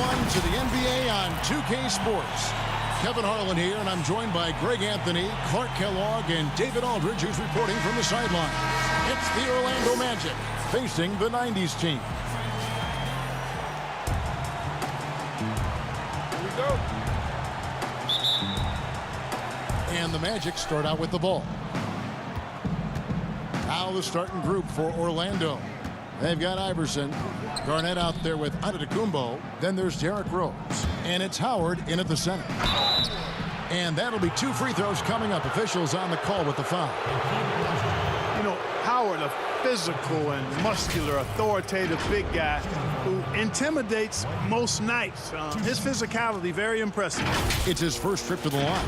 one to the NBA on 2K Sports. Kevin Harlan here, and I'm joined by Greg Anthony, Clark Kellogg, and David Aldridge, who's reporting from the sideline. It's the Orlando Magic facing the 90s team. Here we go. And the Magic start out with the ball. Now the starting group for Orlando. They've got Iverson, Garnett out there with Antetokounmpo. Then there's Derrick Rose. And it's Howard in at the center. And that'll be 2 free throws coming up. Officials on the call with the foul. You know, Howard, a physical and muscular, authoritative big guy who intimidates most nights. His physicality, very impressive. It's his first trip to the line.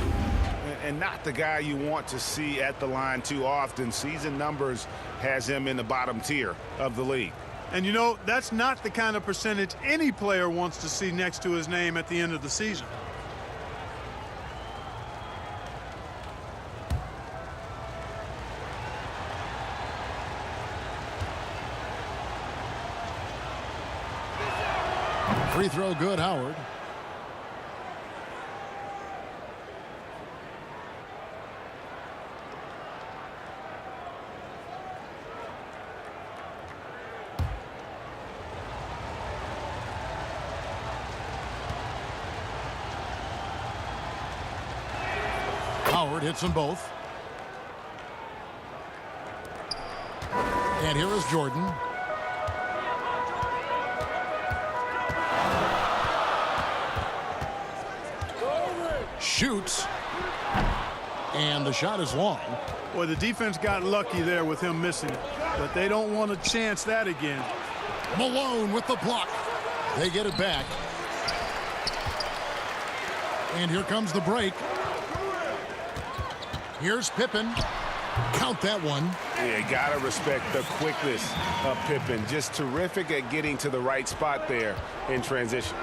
And not the guy you want to see at the line too often. Season numbers has him in the bottom tier of the league. And, you know, that's not the kind of percentage any player wants to see next to his name at the end of the season. Free throw good, Howard. Howard hits them both. And here is Jordan. Shoots. And the shot is long. Boy, the defense got lucky there with him missing it. But they don't want to chance that again. Malone with the block. They get it back. And here comes the break. Here's Pippen. Count that one. Yeah, you gotta respect the quickness of Pippen. Just terrific at getting to the right spot there in transition.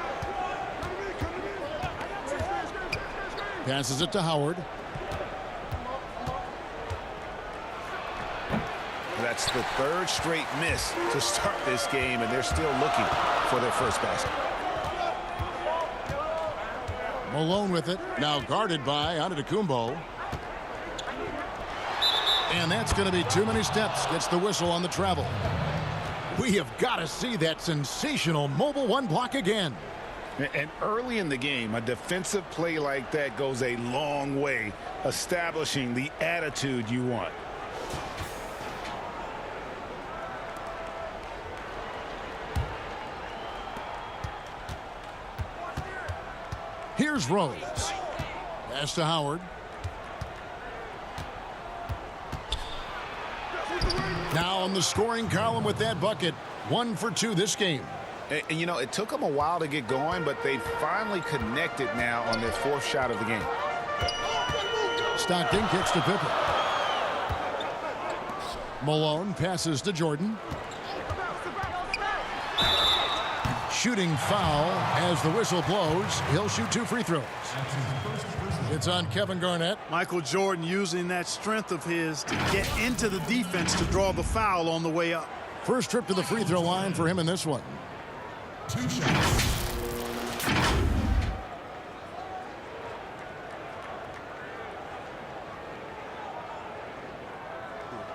Passes it to Howard. That's the 3rd straight miss to start this game, and they're still looking for their first basket. Malone with it. Now guarded by Antetokounmpo. And that's going to be too many steps. Gets the whistle on the travel. We have got to see that sensational mobile one block again. And early in the game, a defensive play like that goes a long way, establishing the attitude you want. Here's Rose. Pass to Howard. Now on the scoring column with that bucket. 1 for 2 this game. And you know, it took them a while to get going, but they finally connected now on their 4th shot of the game. Stockton kicks to Pippen. Malone passes to Jordan. Shooting foul as the whistle blows. He'll shoot 2 free throws. It's on Kevin Garnett. Michael Jordan using that strength of his to get into the defense to draw the foul on the way up. First trip to the free throw line for him in this one. 2 shots.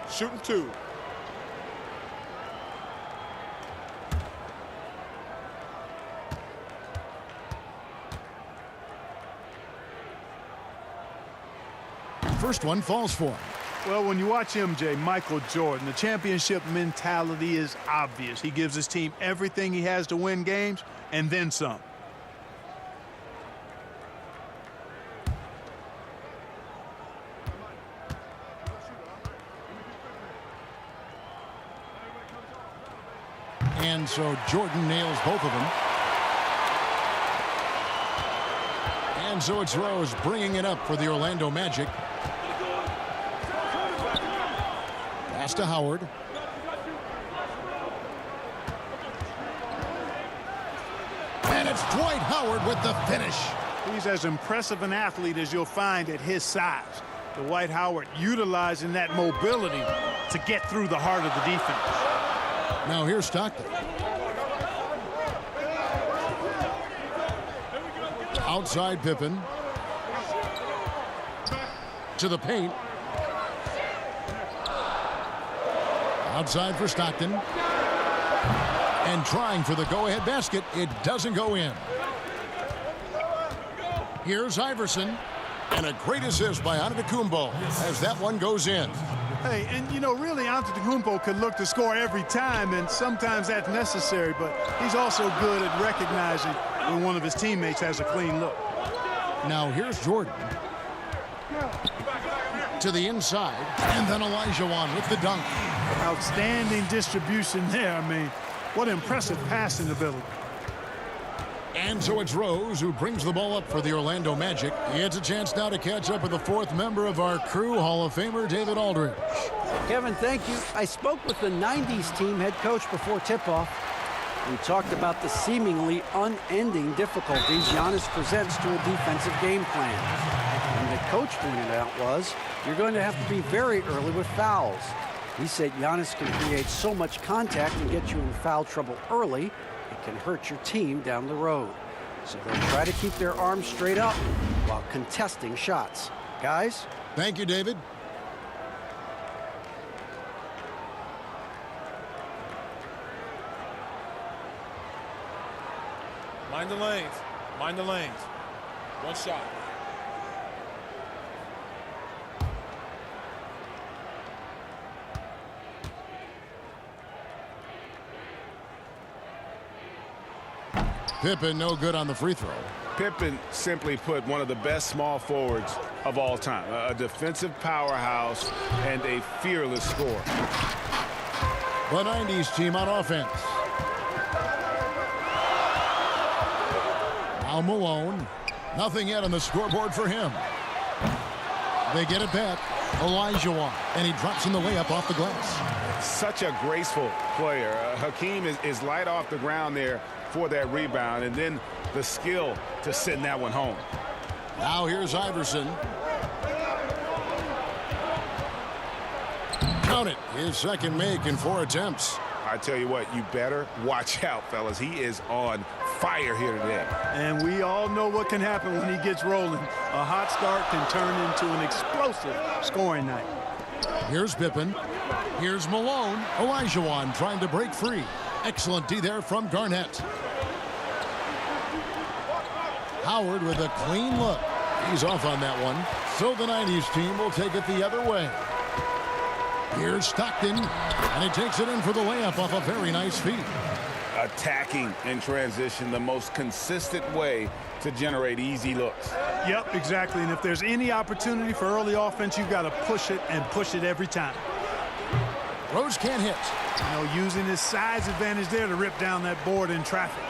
Shooting 2. First one falls for him. Well, when you watch MJ, Michael Jordan, the championship mentality is obvious. He gives his team everything he has to win games, and then some. And so Jordan nails both of them. And so it's Rose bringing it up for the Orlando Magic. Pass to Howard. And it's Dwight Howard with the finish. He's as impressive an athlete as you'll find at his size. Dwight Howard utilizing that mobility to get through the heart of the defense. Now here's Stockton. Outside Pippen. To the paint. Outside for Stockton. And trying for the go-ahead basket. It doesn't go in. Here's Iverson. And a great assist by Antetokounmpo as that one goes in. Hey, and you know, really, Antetokounmpo could look to score every time, and sometimes that's necessary, but he's also good at recognizing when one of his teammates has a clean look. Now here's Jordan. To the inside, and then Olajuwon with the dunk. Outstanding distribution there. I mean, what impressive passing ability. And so it's Rose who brings the ball up for the Orlando Magic. It's a chance now to catch up with the fourth member of our crew, Hall of Famer David Aldridge. Kevin, thank you. I spoke with the 90s team head coach before tip-off. We talked about the seemingly unending difficulties Giannis presents to a defensive game plan. And the coach pointed out was, you're going to have to be very early with fouls. He said Giannis can create so much contact and get you in foul trouble early, it can hurt your team down the road. So they'll try to keep their arms straight up while contesting shots. Guys? Thank you, David. Mind the lanes. Mind the lanes. One shot. Pippen no good on the free throw. Pippen, simply put, one of the best small forwards of all time. A defensive powerhouse and a fearless scorer. The 90s team on offense. Now Malone. Nothing yet on the scoreboard for him. They get it back. Olajuwon. And he drops in the layup off the glass. Such a graceful player. Hakeem is light off the ground there for that rebound, and then the skill to send that one home. Now here's Iverson. Count it. His second make in 4 attempts. I tell you what, you better watch out, fellas. He is on fire here today. And we all know what can happen when he gets rolling. A hot start can turn into an explosive scoring night. Here's Pippen. Here's Malone. Olajuwon trying to break free. Excellent D there from Garnett. Howard with a clean look. He's off on that one. So the 90s team will take it the other way. Here's Stockton. And he takes it in for the layup off a very nice feed. Attacking in transition, the most consistent way to generate easy looks. Yep, exactly. And if there's any opportunity for early offense, you've got to push it and push it every time. Rose can't hit. You know, using his size advantage there to rip down that board in traffic.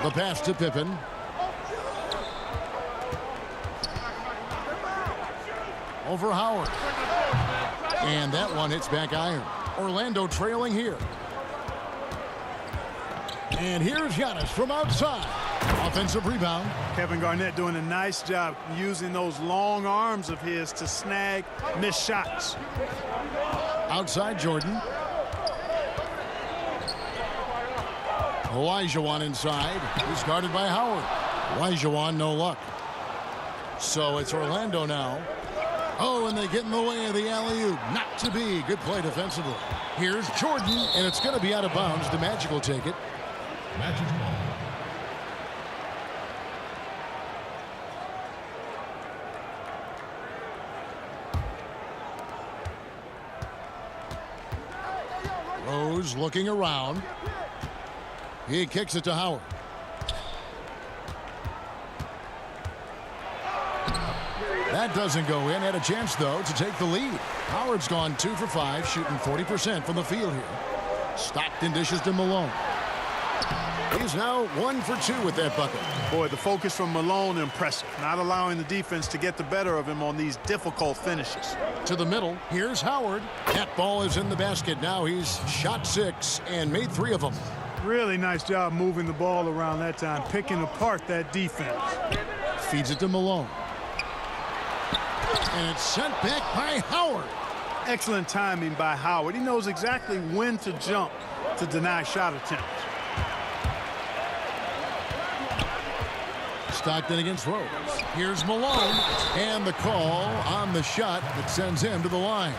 The pass to Pippen. Over Howard. And that one hits back iron. Orlando trailing here. And here's Giannis from outside. Offensive rebound. Kevin Garnett doing a nice job using those long arms of his to snag missed shots. Outside Jordan. Olajuwon inside. He's guarded by Howard. Olajuwon no luck. So it's Orlando now. Oh, and they get in the way of the alley-oop. Not to be. Good play defensively. Here's Jordan, and it's going to be out of bounds. The Magic will take it. Magic ball. Rose looking around. He kicks it to Howard. That doesn't go in. Had a chance, though, to take the lead. Howard's gone 2 for 5, shooting 40% from the field here. Stockton dishes to Malone. He's now 1 for 2 with that bucket. Boy, the focus from Malone impressive. Not allowing the defense to get the better of him on these difficult finishes. To the middle. Here's Howard. That ball is in the basket. Now he's shot 6 and made 3 of them. Really nice job moving the ball around that time, picking apart that defense. Feeds it to Malone. And it's sent back by Howard. Excellent timing by Howard. He knows exactly when to jump to deny shot attempts. Stockton against Rose. Here's Malone, and the call on the shot that sends him to the line.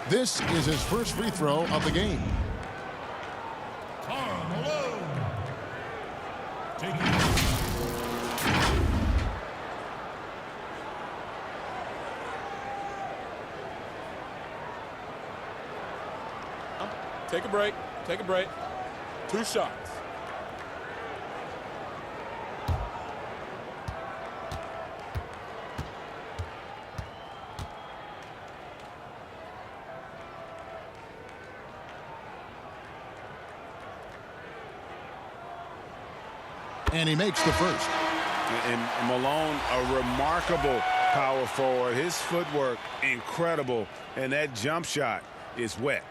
This is his first free throw of the game. Malone. Take a break. Take a break. 2 shots. And he makes the first. And Malone, a remarkable power forward. His footwork, incredible. And that jump shot is wet.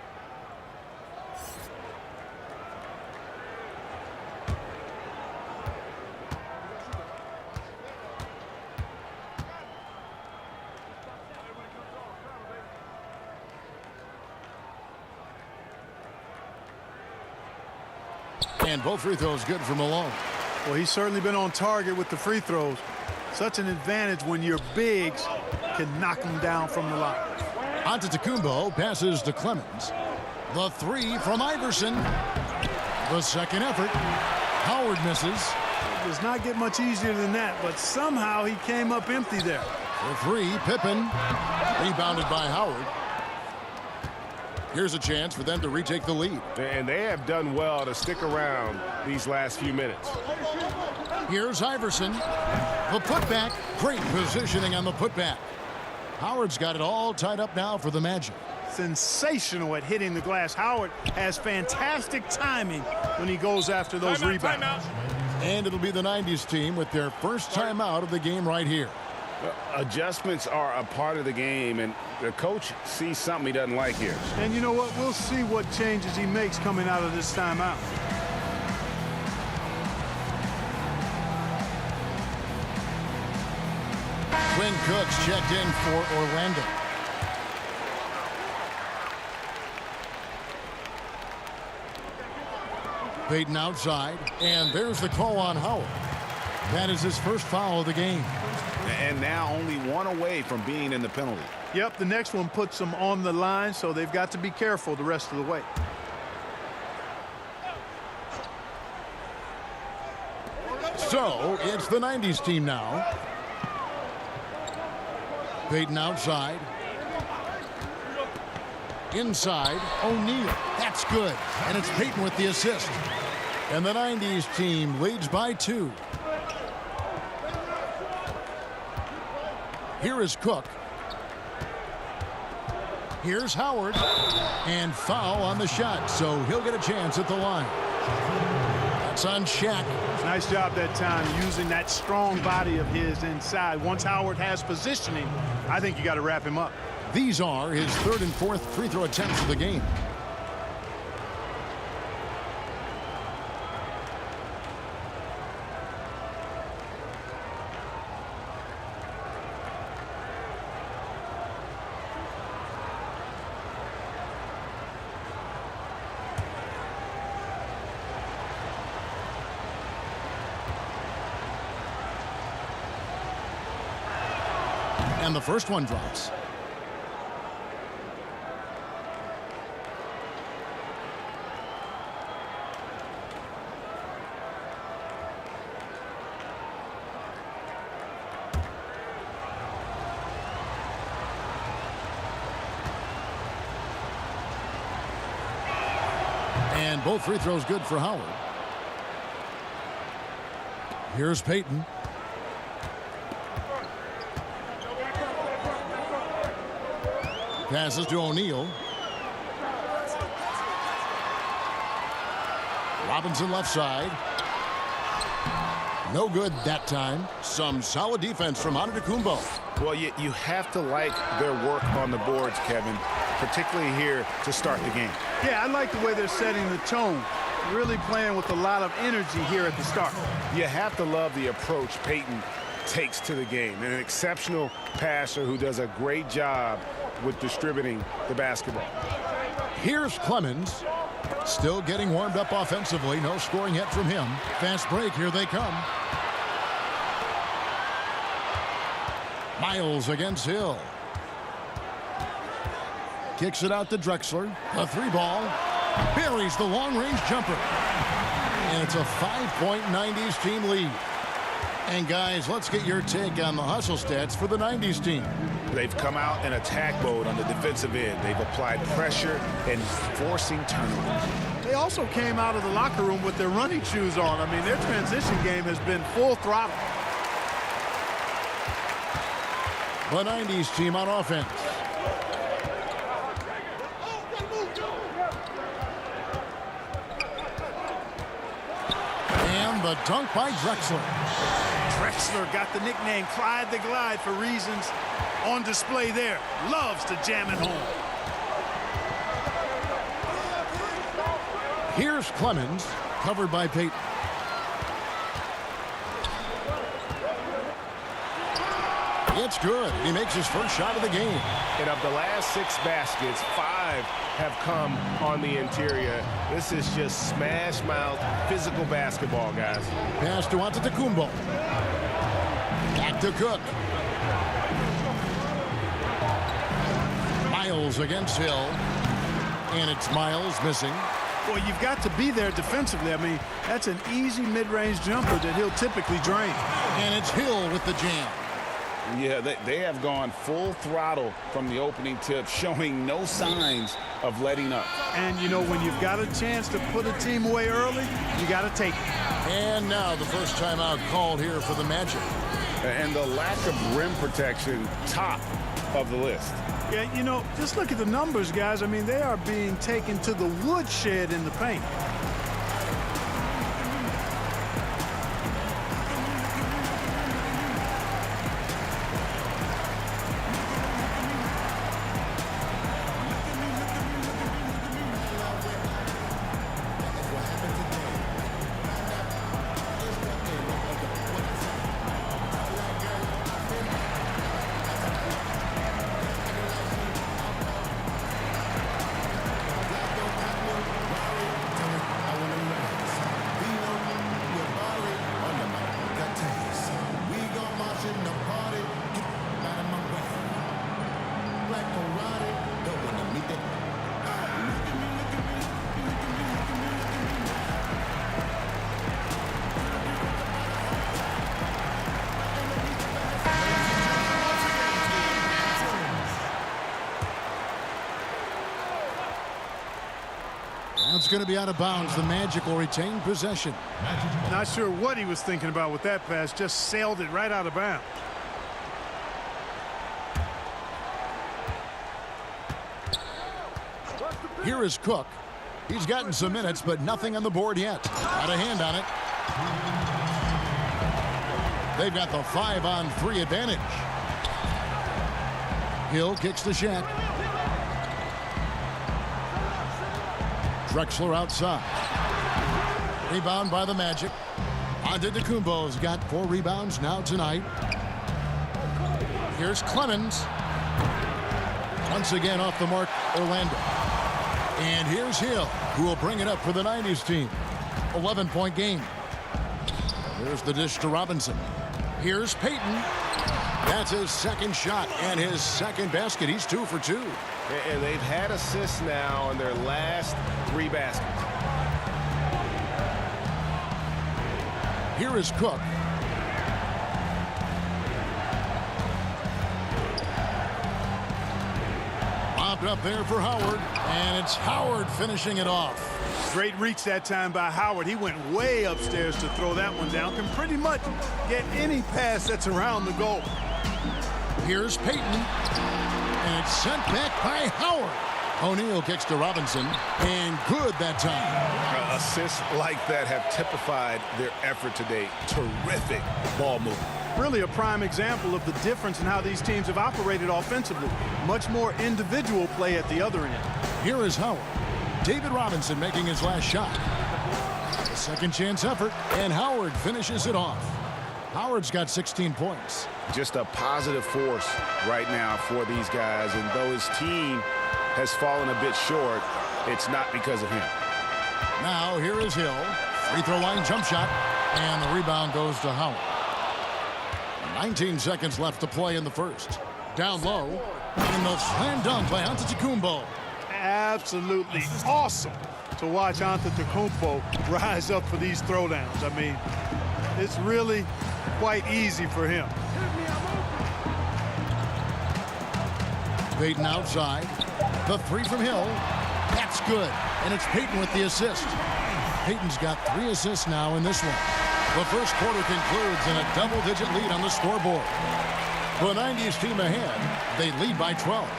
And both free throws good for Malone. Well, he's certainly been on target with the free throws. Such an advantage when your bigs can knock them down from the line. Antetokounmpo passes to Clemens. The three from Iverson. The second effort. Howard misses. It does not get much easier than that, but somehow he came up empty there. For three, Pippen. Rebounded by Howard. Here's a chance for them to retake the lead. And they have done well to stick around these last few minutes. Here's Iverson. The putback. Great positioning on the putback. Howard's got it all tied up now for the Magic. Sensational at hitting the glass. Howard has fantastic timing when he goes after those rebounds. And it'll be the 90s team with their first timeout of the game right here. Adjustments are a part of the game, and the coach sees something he doesn't like here. And you know what? We'll see what changes he makes coming out of this timeout. Quinn Cook's checked in for Orlando. Payton outside, and there's the call on Howard. That is his first foul of the game. And now only one away from being in the penalty. Yep, the next one puts them on the line, so they've got to be careful the rest of the way. So it's the 90s team now. Payton outside. Inside, O'Neal. That's good. And it's Payton with the assist. And the 90s team leads by 2. Here is Cook. Here's Howard. And foul on the shot, so he'll get a chance at the line. That's on Shaq. Nice job that time using that strong body of his inside. Once Howard has positioning, I think you got to wrap him up. These are his third and fourth free throw attempts of the game. And the first one drops. And both free throws good for Howard. Here's Payton. Passes to O'Neal. Robinson left side. No good that time. Some solid defense from Antetokounmpo. Well, you have to like their work on the boards, Kevin, particularly here to start the game. Yeah, I like the way they're setting the tone. Really playing with a lot of energy here at the start. You have to love the approach Payton takes to the game. An exceptional passer who does a great job with distributing the basketball. Here's Clemens. Still getting warmed up offensively. No scoring yet from him. Fast break. Here they come. Miles against Hill. Kicks it out to Drexler. A 3-ball. Buries the long-range jumper. And it's a 5-point 90s team lead. And guys, let's get your take on the hustle stats for the 90s team. They've come out in attack mode on the defensive end. They've applied pressure and forcing turnovers. They also came out of the locker room with their running shoes on. I mean, their transition game has been full throttle. The 90s team on offense. And the dunk by Drexler. Drexler got the nickname Clyde the Glide for reasons on display there. Loves to jam it home. Here's Clemens, covered by Peyton. It's good. He makes his first shot of the game. And of the last 6 baskets, 5 have come on the interior. This is just smash mouth physical basketball, guys. Pass to Antetokounmpo. Back to Cook. Miles against Hill. And it's Miles missing. Boy, you've got to be there defensively. I mean, that's an easy mid-range jumper that he'll typically drain. And it's Hill with the jam. Yeah, they have gone full throttle from the opening tip, showing no signs of letting up. And, you know, when you've got a chance to put a team away early, you got to take it. And now the first timeout called here for the Magic. And the lack of rim protection, top of the list. Yeah, you know, just look at the numbers, guys. I mean, they are being taken to the woodshed in the paint. It's going to be out of bounds. The Magic will retain possession. Not sure what he was thinking about with that pass. Just sailed it right out of bounds. Here is Cook. He's gotten some minutes, but nothing on the board yet. Got a hand on it. They've got the 5-on-3 advantage. Hill kicks to Shaq. Drexler outside. Rebound by the Magic. Antetokounmpo's got 4 rebounds now tonight. Here's Clemens. Once again off the mark, Orlando. And here's Hill, who will bring it up for the 90s team. 11-point game. There's the dish to Robinson. Here's Peyton. That's his second shot and his second basket. He's 2 for 2. And they've had assists now in their last 3 baskets. Here is Cook. Popped up there for Howard, and it's Howard finishing it off. Great reach that time by Howard. He went way upstairs to throw that one down. Can pretty much get any pass that's around the goal. Here's Peyton, and it's sent back by Howard. O'Neal kicks to Robinson, and good that time. Assists like that have typified their effort today. Terrific ball movement. Really a prime example of the difference in how these teams have operated offensively. Much more individual play at the other end. Here is Howard. David Robinson making his last shot. A second chance effort, and Howard finishes it off. Howard's got 16 points. Just a positive force right now for these guys, and though his team has fallen a bit short, it's not because of him. Now here is Hill. Free throw line jump shot. And the rebound goes to Howard. 19 seconds left to play in the first. Down low. And the slam dunk by Antetokounmpo. Absolutely awesome to watch Antetokounmpo rise up for these throwdowns. I mean, it's really quite easy for him. Payton outside. The three from Hill. That's good. And it's Payton with the assist. Payton's got 3 assists now in this one. The first quarter concludes in a double-digit lead on the scoreboard. The 90s team ahead. They lead by 12.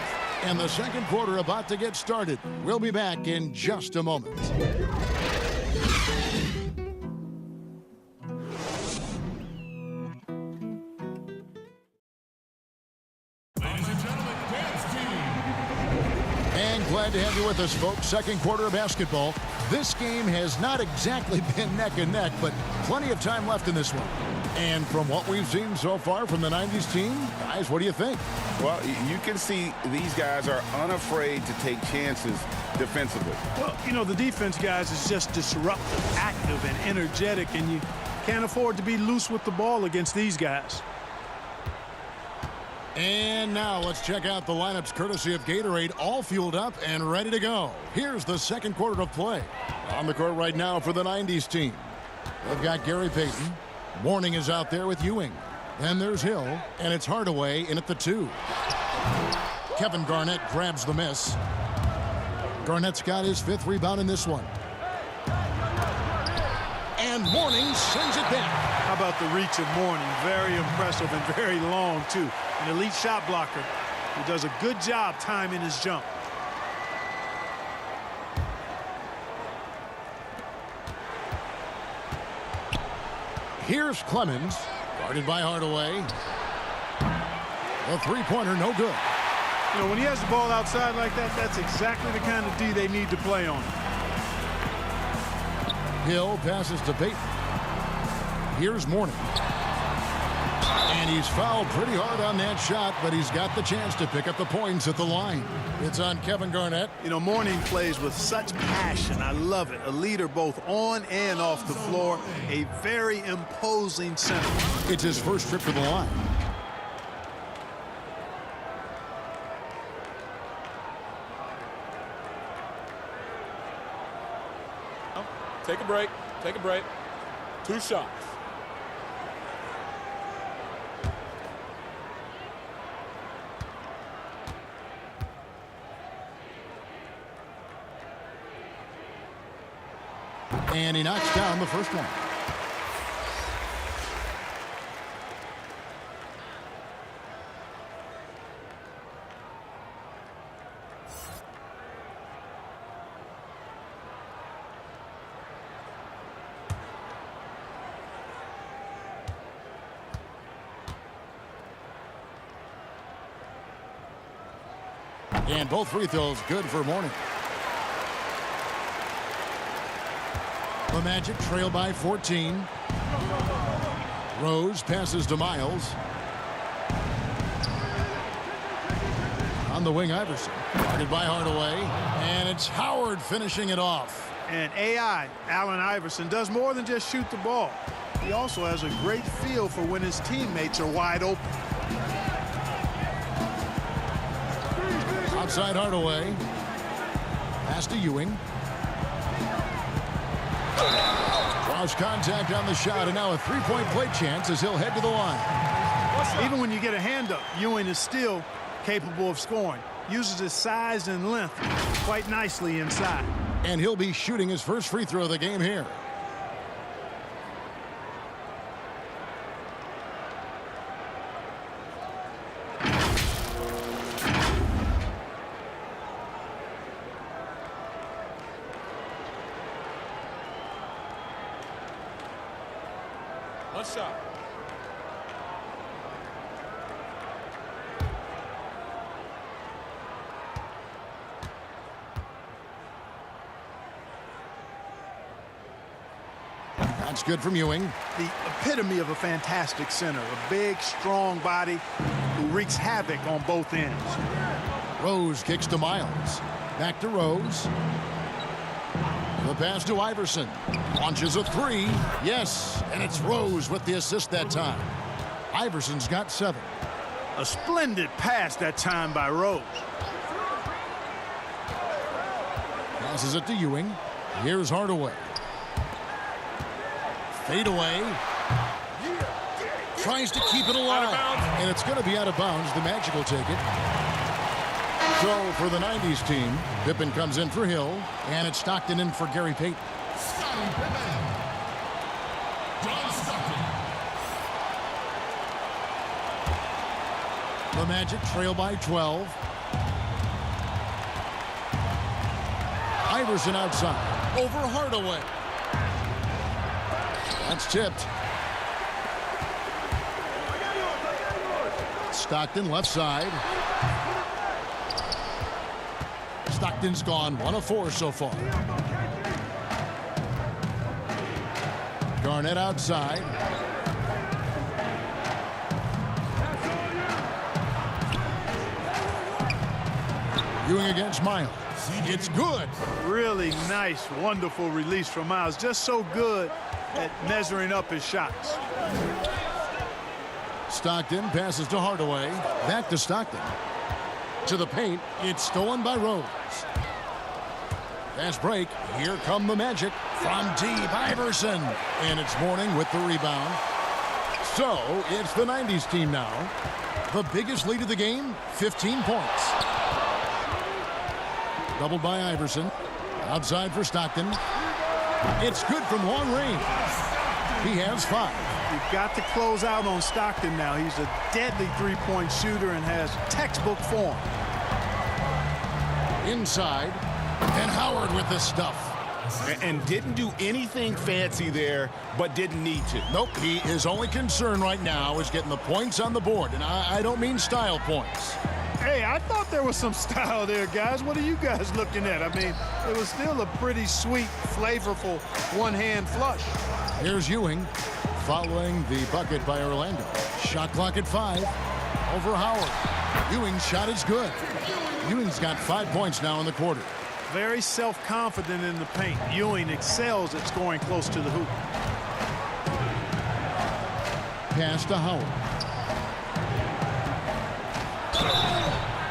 And the second quarter about to get started. We'll be back in just a moment. Glad to have you with us, folks. Second quarter of basketball. This game has not exactly been neck and neck, but plenty of time left in this one. And from what we've seen so far from the 90s team, guys, what do you think? Well, you can see these guys are unafraid to take chances defensively. Well, you know, the defense, guys, is just disruptive, active, and energetic, and you can't afford to be loose with the ball against these guys. And now let's check out the lineups courtesy of Gatorade, all fueled up and ready to go. Here's the second quarter of play. On the court right now for the 90s team. They've got Gary Payton. Mourning is out there with Ewing. Then there's Hill, and it's Hardaway in at the 2. Kevin Garnett grabs the miss. Garnett's got his 5th rebound in this one. And Mourning sends it back. How about the reach of Mourning? Very impressive and very long, too. An elite shot blocker who does a good job timing his jump. Here's Clemens, guarded by Hardaway. The three-pointer, no good. You know, when he has the ball outside like that, that's exactly the kind of D they need to play on. Hill passes to Payton. Here's Mourning. And he's fouled pretty hard on that shot, but he's got the chance to pick up the points at the line. It's on Kevin Garnett. You know, Mourning plays with such passion. I love it. A leader both on and off the floor. A very imposing center. It's his first trip to the line. Take a break. Take a break. 2 shots. And he knocks down the first one. And both free throws good for Mourning. The Magic trail by 14. Rose passes to Miles. On the wing, Iverson. Guarded by Hardaway. And it's Howard finishing it off. And AI, Allen Iverson, does more than just shoot the ball. He also has a great feel for when his teammates are wide open. Outside Hardaway. Pass to Ewing. Draws contact on the shot, and now a three-point play chance as he'll head to the line. Even when you get a hand up, Ewing is still capable of scoring. Uses his size and length quite nicely inside. And he'll be shooting his first free throw of the game here. One shot. That's good from Ewing. The epitome of a fantastic center. A big, strong body who wreaks havoc on both ends. Rose kicks to Miles. Back to Rose. The pass to Iverson. Launches a three. Yes, and it's Rose with the assist that time. Iverson's got 7. A splendid pass that time by Rose. Passes it to Ewing. Here's Hardaway. Fade away. Tries to keep it alive. And it's going to be out of bounds. The Magic will take it. So for the 90s team, Pippen comes in for Hill. And it's Stockton in for Gary Payton. Scottie Pippen. John Stockton. The Magic trail by 12. Iverson outside. Over Hardaway. That's tipped. Stockton left side. Stockton's gone 1 of 4 so far. Garnett outside. Ewing against Miles. It's good. Really nice, wonderful release from Miles. Just so good at measuring up his shots. Stockton passes to Hardaway. Back to Stockton. To the paint. It's stolen by Rose. Fast break. Here come the Magic. From deep, Iverson. And it's Mourning with the rebound. So it's the 90s team now. The biggest lead of the game, 15 points. Doubled by Iverson. Outside for Stockton. It's good from long range. He has 5. You've got to close out on Stockton now. He's a deadly three-point shooter and has textbook form. Inside. And Howard with the stuff. And didn't do anything fancy there, but didn't need to. Nope. His only concern right now is getting the points on the board. And I don't mean style points. Hey, I thought there was some style there, guys. What are you guys looking at? I mean, it was still a pretty sweet, flavorful one-hand flush. Here's Ewing following the bucket by Orlando. Shot clock at 5. Over Howard. Ewing's shot is good. Ewing's got 5 points now in the quarter. Very self-confident in the paint. Ewing excels at scoring close to the hoop. Pass to Howard.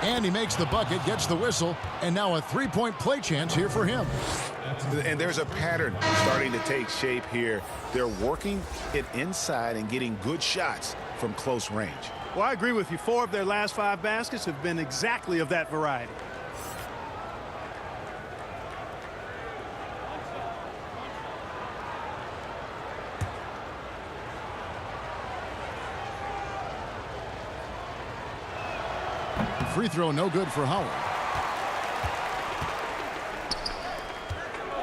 And he makes the bucket, gets the whistle, and now a three-point play chance here for him. And there's a pattern starting to take shape here. They're working it inside and getting good shots from close range. Well, I agree with you. 4 of their last 5 baskets have been exactly of that variety. Free throw no good for Howard.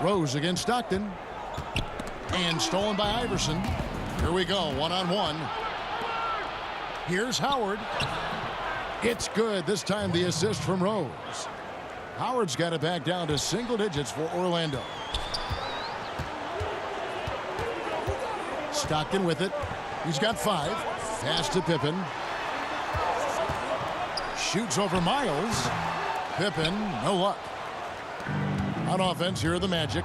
Rose against Stockton. And stolen by Iverson. Here we go, one-on-one. Here's Howard. It's good. This time the assist from Rose. Howard's got it back down to single digits for Orlando. Stockton with it. He's got 5. Pass to Pippen. Shoots over Miles. Pippen, no luck. On offense, here are the Magic.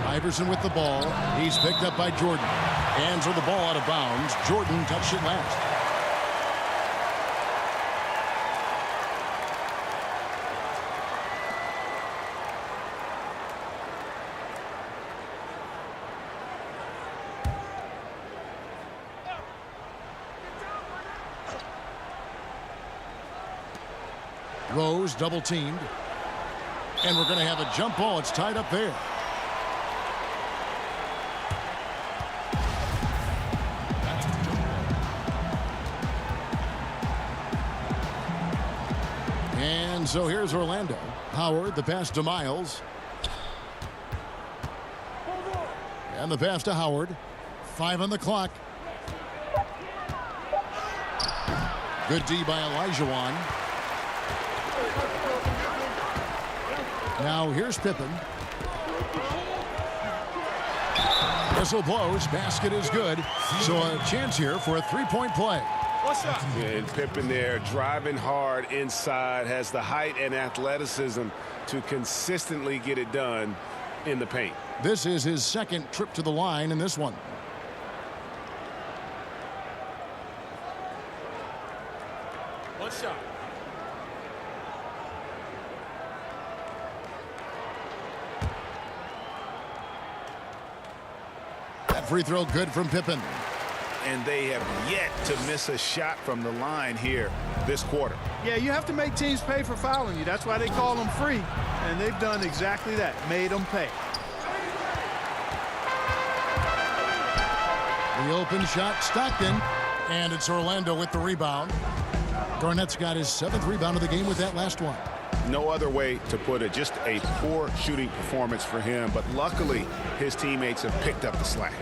Iverson with the ball. He's picked up by Jordan. Hands are the ball out of bounds. Jordan touched it last. Rose double teamed. And we're going to have a jump ball. It's tied up there. And so here's Orlando. Howard, the pass to Miles. And the pass to Howard. 5 on the clock. Good D by Olajuwon. Now here's Pippen. Whistle blows. Basket is good. So a chance here for a three-point play. What's up? And Pippen there driving hard inside, has the height and athleticism to consistently get it done. in the paint. This is his second trip to the line in this one. One shot. That free throw good from Pippen. And they have yet to miss a shot from the line here this quarter. Yeah, you have to make teams pay for fouling you. That's why they call them free. And they've done exactly that, made them pay. The open shot, Stockton. And it's Orlando with the rebound. Garnett's got his 7th rebound of the game with that last one. No other way to put it. Just a poor shooting performance for him. But luckily, his teammates have picked up the slack.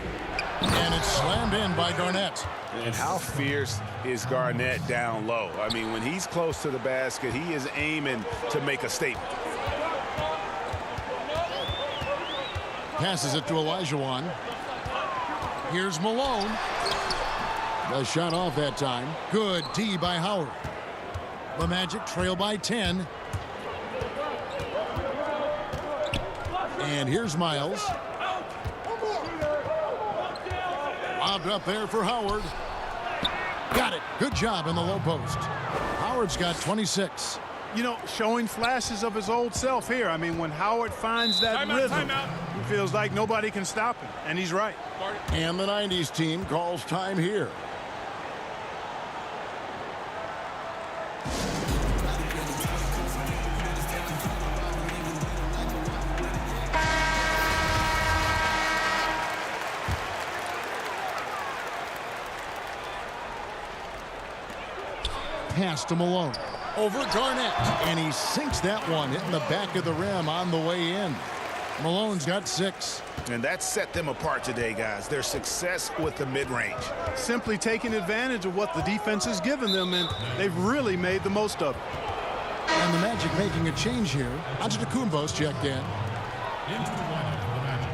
And it's slammed in by Garnett. And how fierce is Garnett down low? I mean, when he's close to the basket, he is aiming to make a statement. Passes it to Olajuwon. Here's Malone. The shot off that time. Good D by Howard. The Magic trail by 10. And here's Miles. Lobbed up there for Howard. Got it. Good job in the low post. Howard's got 26. You know, showing flashes of his old self here. I mean, when Howard finds that rhythm, he feels like nobody can stop him. And he's right. And the 90s team calls time here. Pass to Malone. Over Garnett. And he sinks that one, hitting the back of the rim on the way in. Malone's got 6. And that set them apart today, guys. Their success with the mid-range. Simply taking advantage of what the defense has given them, and they've really made the most of it. And the Magic making a change here. Antetokounmpo's checked in. Into the lineup for the Magic.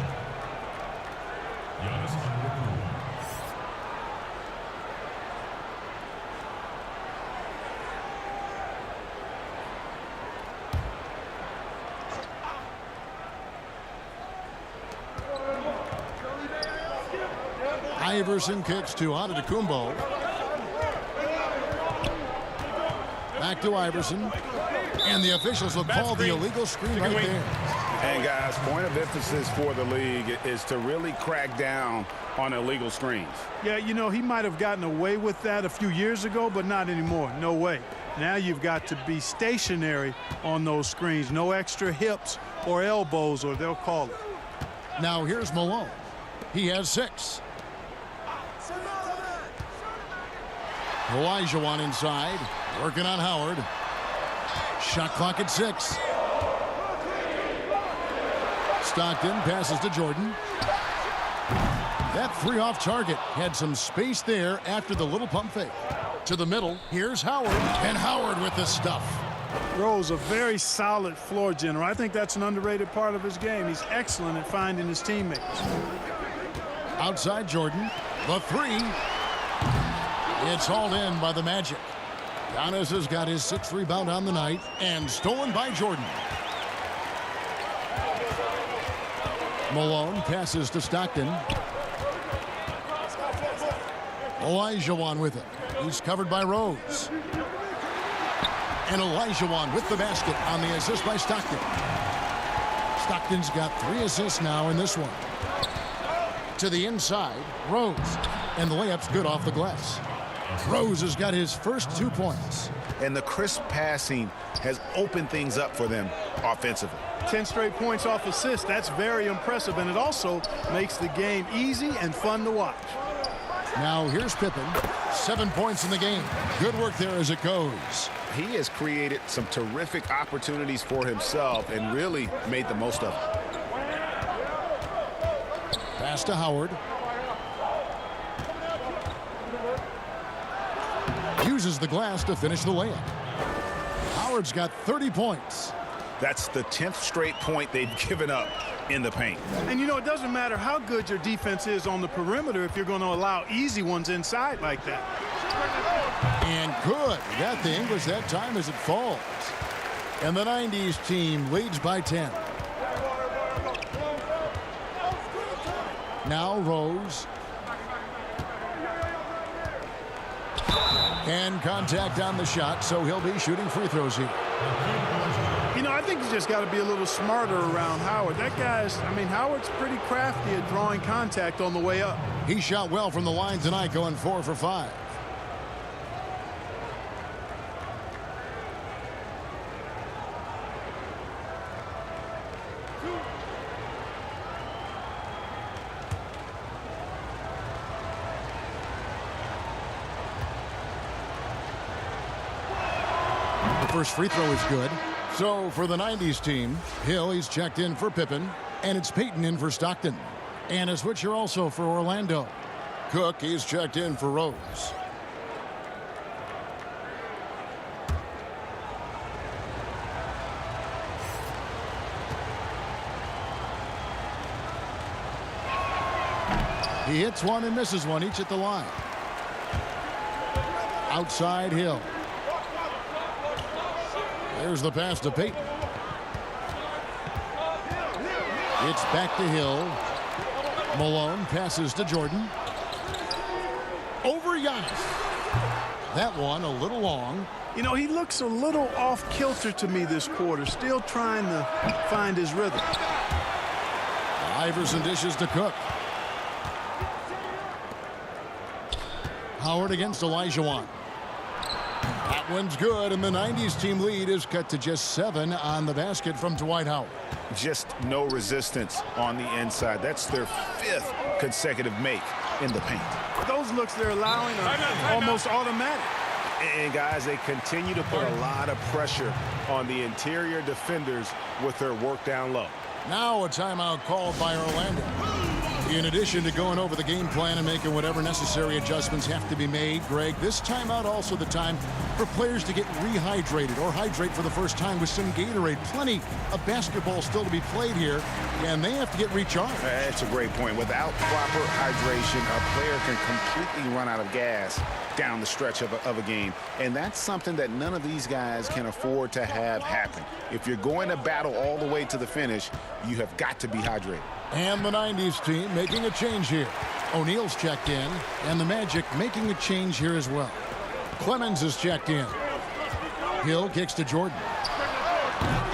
Giannis Antetokounmpo. Iverson kicks to Antetokounmpo. Back to Iverson. And the officials will call the illegal screen right there. And guys, point of emphasis for the league is to really crack down on illegal screens. Yeah, you know, he might have gotten away with that a few years ago, but not anymore. No way. Now you've got to be stationary on those screens. No extra hips or elbows, or they'll call it. Now here's Malone. He has 6. Olajuwon inside, working on Howard. Shot clock at 6. Stockton passes to Jordan. That 3 off target had some space there after the little pump fake. To the middle, here's Howard, and Howard with the stuff. Rose, a very solid floor general. I think that's an underrated part of his game. He's excellent at finding his teammates. Outside Jordan, the 3. It's hauled in by the Magic. Giannis has got his 6th rebound on the night and stolen by Jordan. Malone passes to Stockton. Olajuwon with it. He's covered by Rose. And Olajuwon with the basket on the assist by Stockton. Stockton's got 3 assists now in this one. To the inside, Rose. And the layup's good off the glass. Rose has got his first 2 points. And the crisp passing has opened things up for them offensively. 10 straight points off assists. That's very impressive, and it also makes the game easy and fun to watch. Now here's Pippen. 7 points in the game. Good work there as it goes. He has created some terrific opportunities for himself and really made the most of it. Pass to Howard. Uses the glass to finish the layup. Howard's got 30 points. That's the 10th straight point they've given up in the paint. And you know, it doesn't matter how good your defense is on the perimeter if you're going to allow easy ones inside like that. And good. Got the English that time as it falls. And the 90s team leads by 10. Now Rose. And contact on the shot, so he'll be shooting free throws here. You know, I think you just got to be a little smarter around Howard. That guy's, I mean, Howard's pretty crafty at drawing contact on the way up. He shot well from the line tonight, going 4 for 5. The first free throw is good. So for the 90s team, Hill, he's checked in for Pippen, and it's Payton in for Stockton. And a switcher also for Orlando. Cook, he's checked in for Rose. He hits one and misses one, each at the line. Outside Hill. There's the pass to Payton. It's back to Hill. Malone passes to Jordan. Over Giannis. That one a little long. You know, he looks a little off kilter to me this quarter, still trying to find his rhythm. Iverson dishes to Cook. Howard against Olajuwon. That one's good, and the 90s team lead is cut to just 7 on the basket from Dwight Howard. Just no resistance on the inside. That's their 5th consecutive make in the paint. Those looks they're allowing are almost automatic. And guys, they continue to put a lot of pressure on the interior defenders with their work down low. Now a timeout called by Orlando. In addition to going over the game plan and making whatever necessary adjustments have to be made, Greg, this timeout also the time for players to get rehydrated or hydrate for the first time with some Gatorade. Plenty of basketball still to be played here, and they have to get recharged. That's a great point. Without proper hydration, a player can completely run out of gas down the stretch of a game, and that's something that none of these guys can afford to have happen. If you're going to battle all the way to the finish, you have got to be hydrated. And the 90s team making a change here. O'Neal's checked in, and the Magic making a change here as well. Clemens is checked in. Hill kicks to Jordan.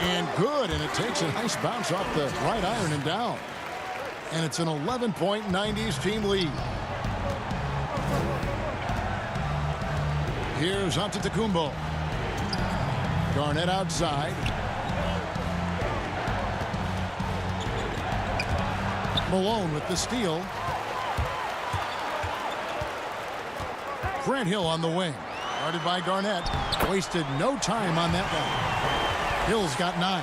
And good, and it takes a nice bounce off the right iron and down. And it's an 11-point 90s team lead. Here's Antetokounmpo. Garnett outside. Malone with the steal. Grant Hill on the wing. Guarded by Garnett. Wasted no time on that one. Hill's got 9.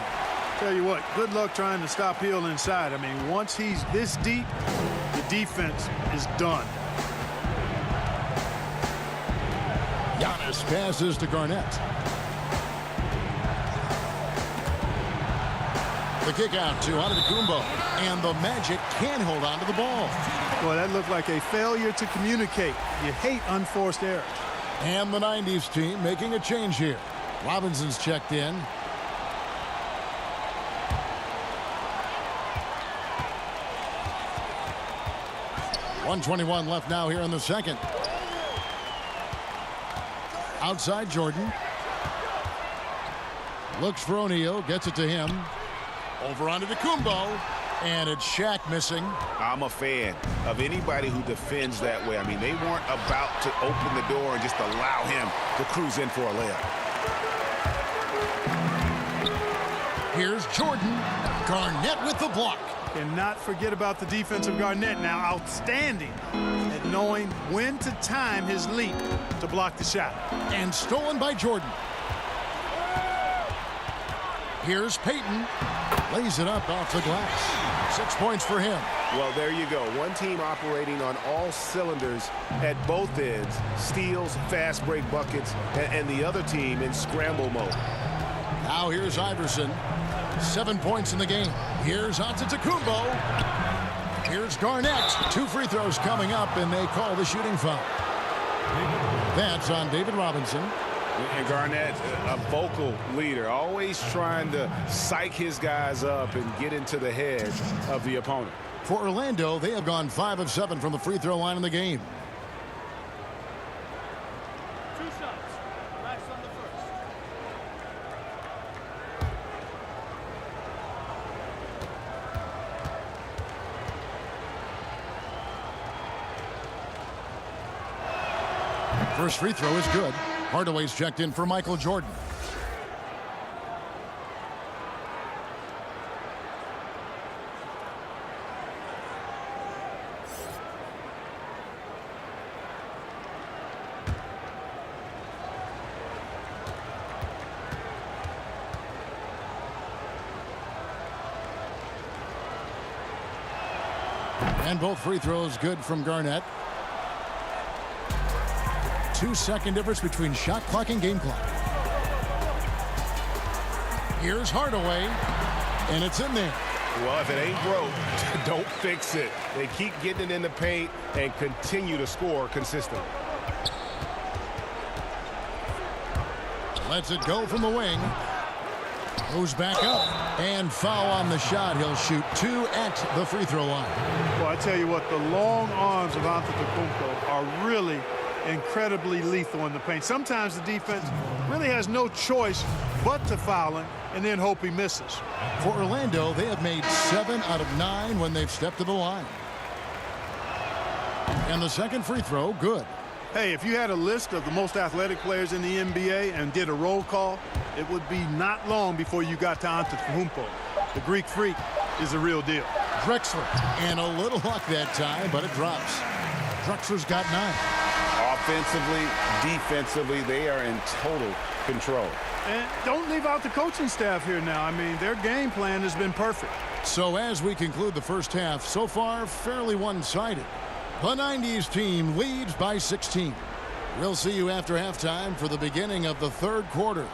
Tell you what, good luck trying to stop Hill inside. I mean, once he's this deep, the defense is done. Giannis passes to Garnett. The kick out to Antetokounmpo, and the Magic can hold on to the ball. Boy, that looked like a failure to communicate. You hate unforced errors. And the 90s team making a change here. Robinson's checked in. .121 left now here in the second. Outside Jordan. Looks for O'Neal, gets it to him. Over onto Antetokounmpo, and it's Shaq missing. I'm a fan of anybody who defends that way. I mean, they weren't about to open the door and just allow him to cruise in for a layup. Here's Jordan. Garnett with the block. And not forget about the defensive Garnett now. Outstanding at knowing when to time his leap to block the shot. And stolen by Jordan. Here's Payton. Lays it up off the glass. 6 points for him. Well, there you go. One team operating on all cylinders at both ends. Steals, fast break buckets, and the other team in scramble mode. Now here's Iverson. 7 points in the game. Here's Antetokounmpo. Here's Garnett. 2 free throws coming up, and they call the shooting foul. That's on David Robinson. And Garnett, a vocal leader, always trying to psych his guys up and get into the head of the opponent. For Orlando, they have gone 5 of 7 from the free throw line in the game. 2 shots. Nice on the first. First free throw is good. Hardaway's checked in for Michael Jordan. And both free throws good from Garnett. 2-second difference between shot clock and game clock. Here's Hardaway, and it's in there. Well, if it ain't broke, don't fix it. They keep getting it in the paint and continue to score consistently. Lets it go from the wing. Goes back up, and foul on the shot. He'll shoot 2 at the free throw line. Well, I tell you what, the long arms of Antetokounmpo are really incredibly lethal in the paint. Sometimes the defense really has no choice but to foul him and then hope he misses. For Orlando, they have made 7 out of 9 when they've stepped to the line. And the second free throw, good. Hey, if you had a list of the most athletic players in the NBA and did a roll call, it would be not long before you got to Antetokounmpo. The Greek Freak is the real deal. Drexler, and a little luck that time, but it drops. Drexler's got 9. Offensively, defensively, they are in total control. And don't leave out the coaching staff here now. I mean, their game plan has been perfect. So as we conclude the first half, so far fairly one-sided. The 90s team leads by 16. We'll see you after halftime for the beginning of the third quarter.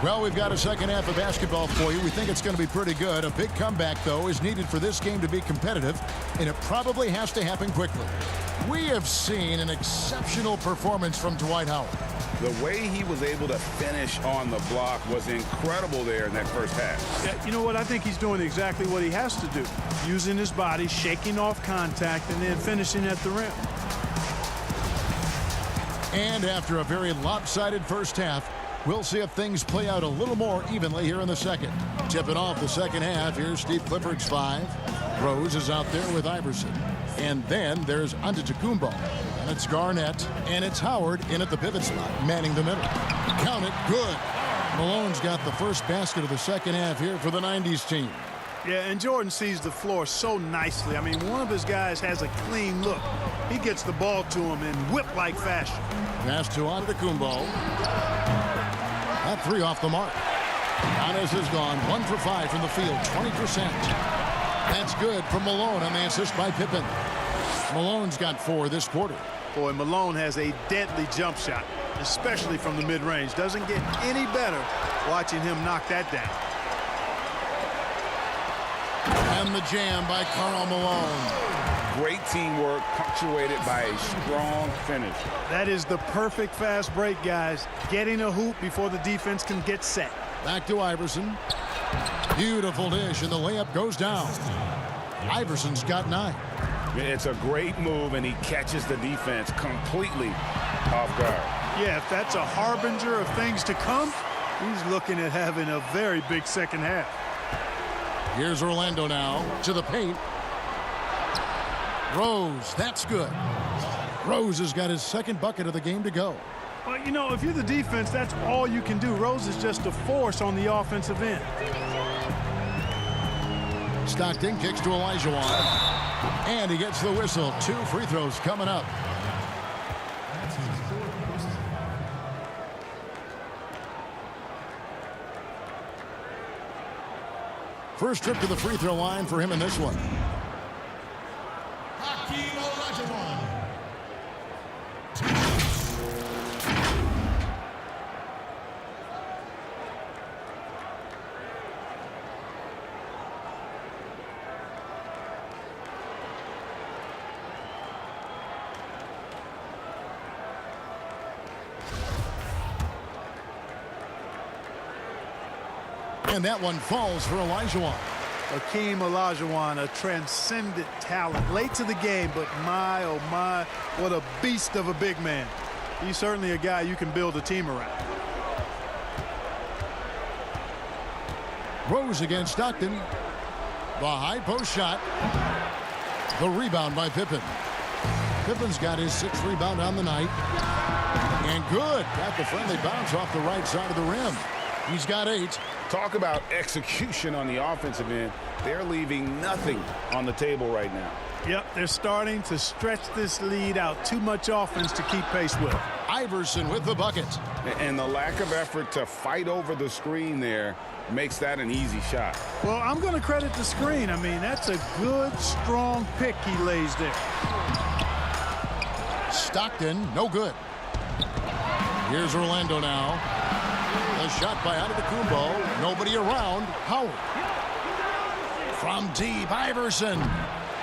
Well, we've got a second half of basketball for you. We think it's going to be pretty good. A big comeback, though, is needed for this game to be competitive, and it probably has to happen quickly. We have seen an exceptional performance from Dwight Howard. The way he was able to finish on the block was incredible there in that first half. Yeah, you know what? I think he's doing exactly what he has to do. Using his body, shaking off contact, and then finishing at the rim. And after a very lopsided first half, we'll see if things play out a little more evenly here in the second. Tipping off the second half, here's Steve Clifford's 5. Rose is out there with Iverson. And then there's Antetokounmpo. And it's Garnett. And it's Howard in at the pivot spot, manning the middle. Count it, good. Malone's got the first basket of the second half here for the 90s team. Yeah, and Jordan sees the floor so nicely. I mean, one of his guys has a clean look. He gets the ball to him in whip-like fashion. Pass to Antetokounmpo. That 3 off the mark. Giannis has gone 1 for 5 from the field, 20%. That's good from Malone on the assist by Pippen. Malone's got 4 this quarter. Boy, Malone has a deadly jump shot, especially from the mid-range. Doesn't get any better watching him knock that down. And the jam by Karl Malone. Great teamwork, punctuated by a strong finish. That is the perfect fast break, guys. Getting a hoop before the defense can get set. Back to Iverson. Beautiful dish, and the layup goes down. Iverson's got 9. It's a great move, and he catches the defense completely off guard. Yeah, if that's a harbinger of things to come, he's looking at having a very big second half. Here's Orlando now to the paint. Rose, that's good. Rose has got his second bucket of the game to go. Well, you know, if you're the defense, that's all you can do. Rose is just a force on the offensive end. Stockton kicks to Olajuwon. And he gets the whistle. 2 free throws coming up. First trip to the free throw line for him in this one. And that one falls for Olajuwon. Hakeem Olajuwon, a transcendent talent. Late to the game, but my, oh my, what a beast of a big man. He's certainly a guy you can build a team around. Rose against Stockton. The high post shot. The rebound by Pippen. Pippen's got his 6th rebound on the night. And good. Got the friendly bounce off the right side of the rim. He's got 8. Talk about execution on the offensive end. They're leaving nothing on the table right now. Yep, they're starting to stretch this lead out. Too much offense to keep pace with. Iverson with the bucket. And the lack of effort to fight over the screen there makes that an easy shot. Well, I'm going to credit the screen. I mean, that's a good, strong pick he lays there. Stockton, no good. Here's Orlando now. A shot by Antetokounmpo. Nobody around. Howard. From deep, Iverson.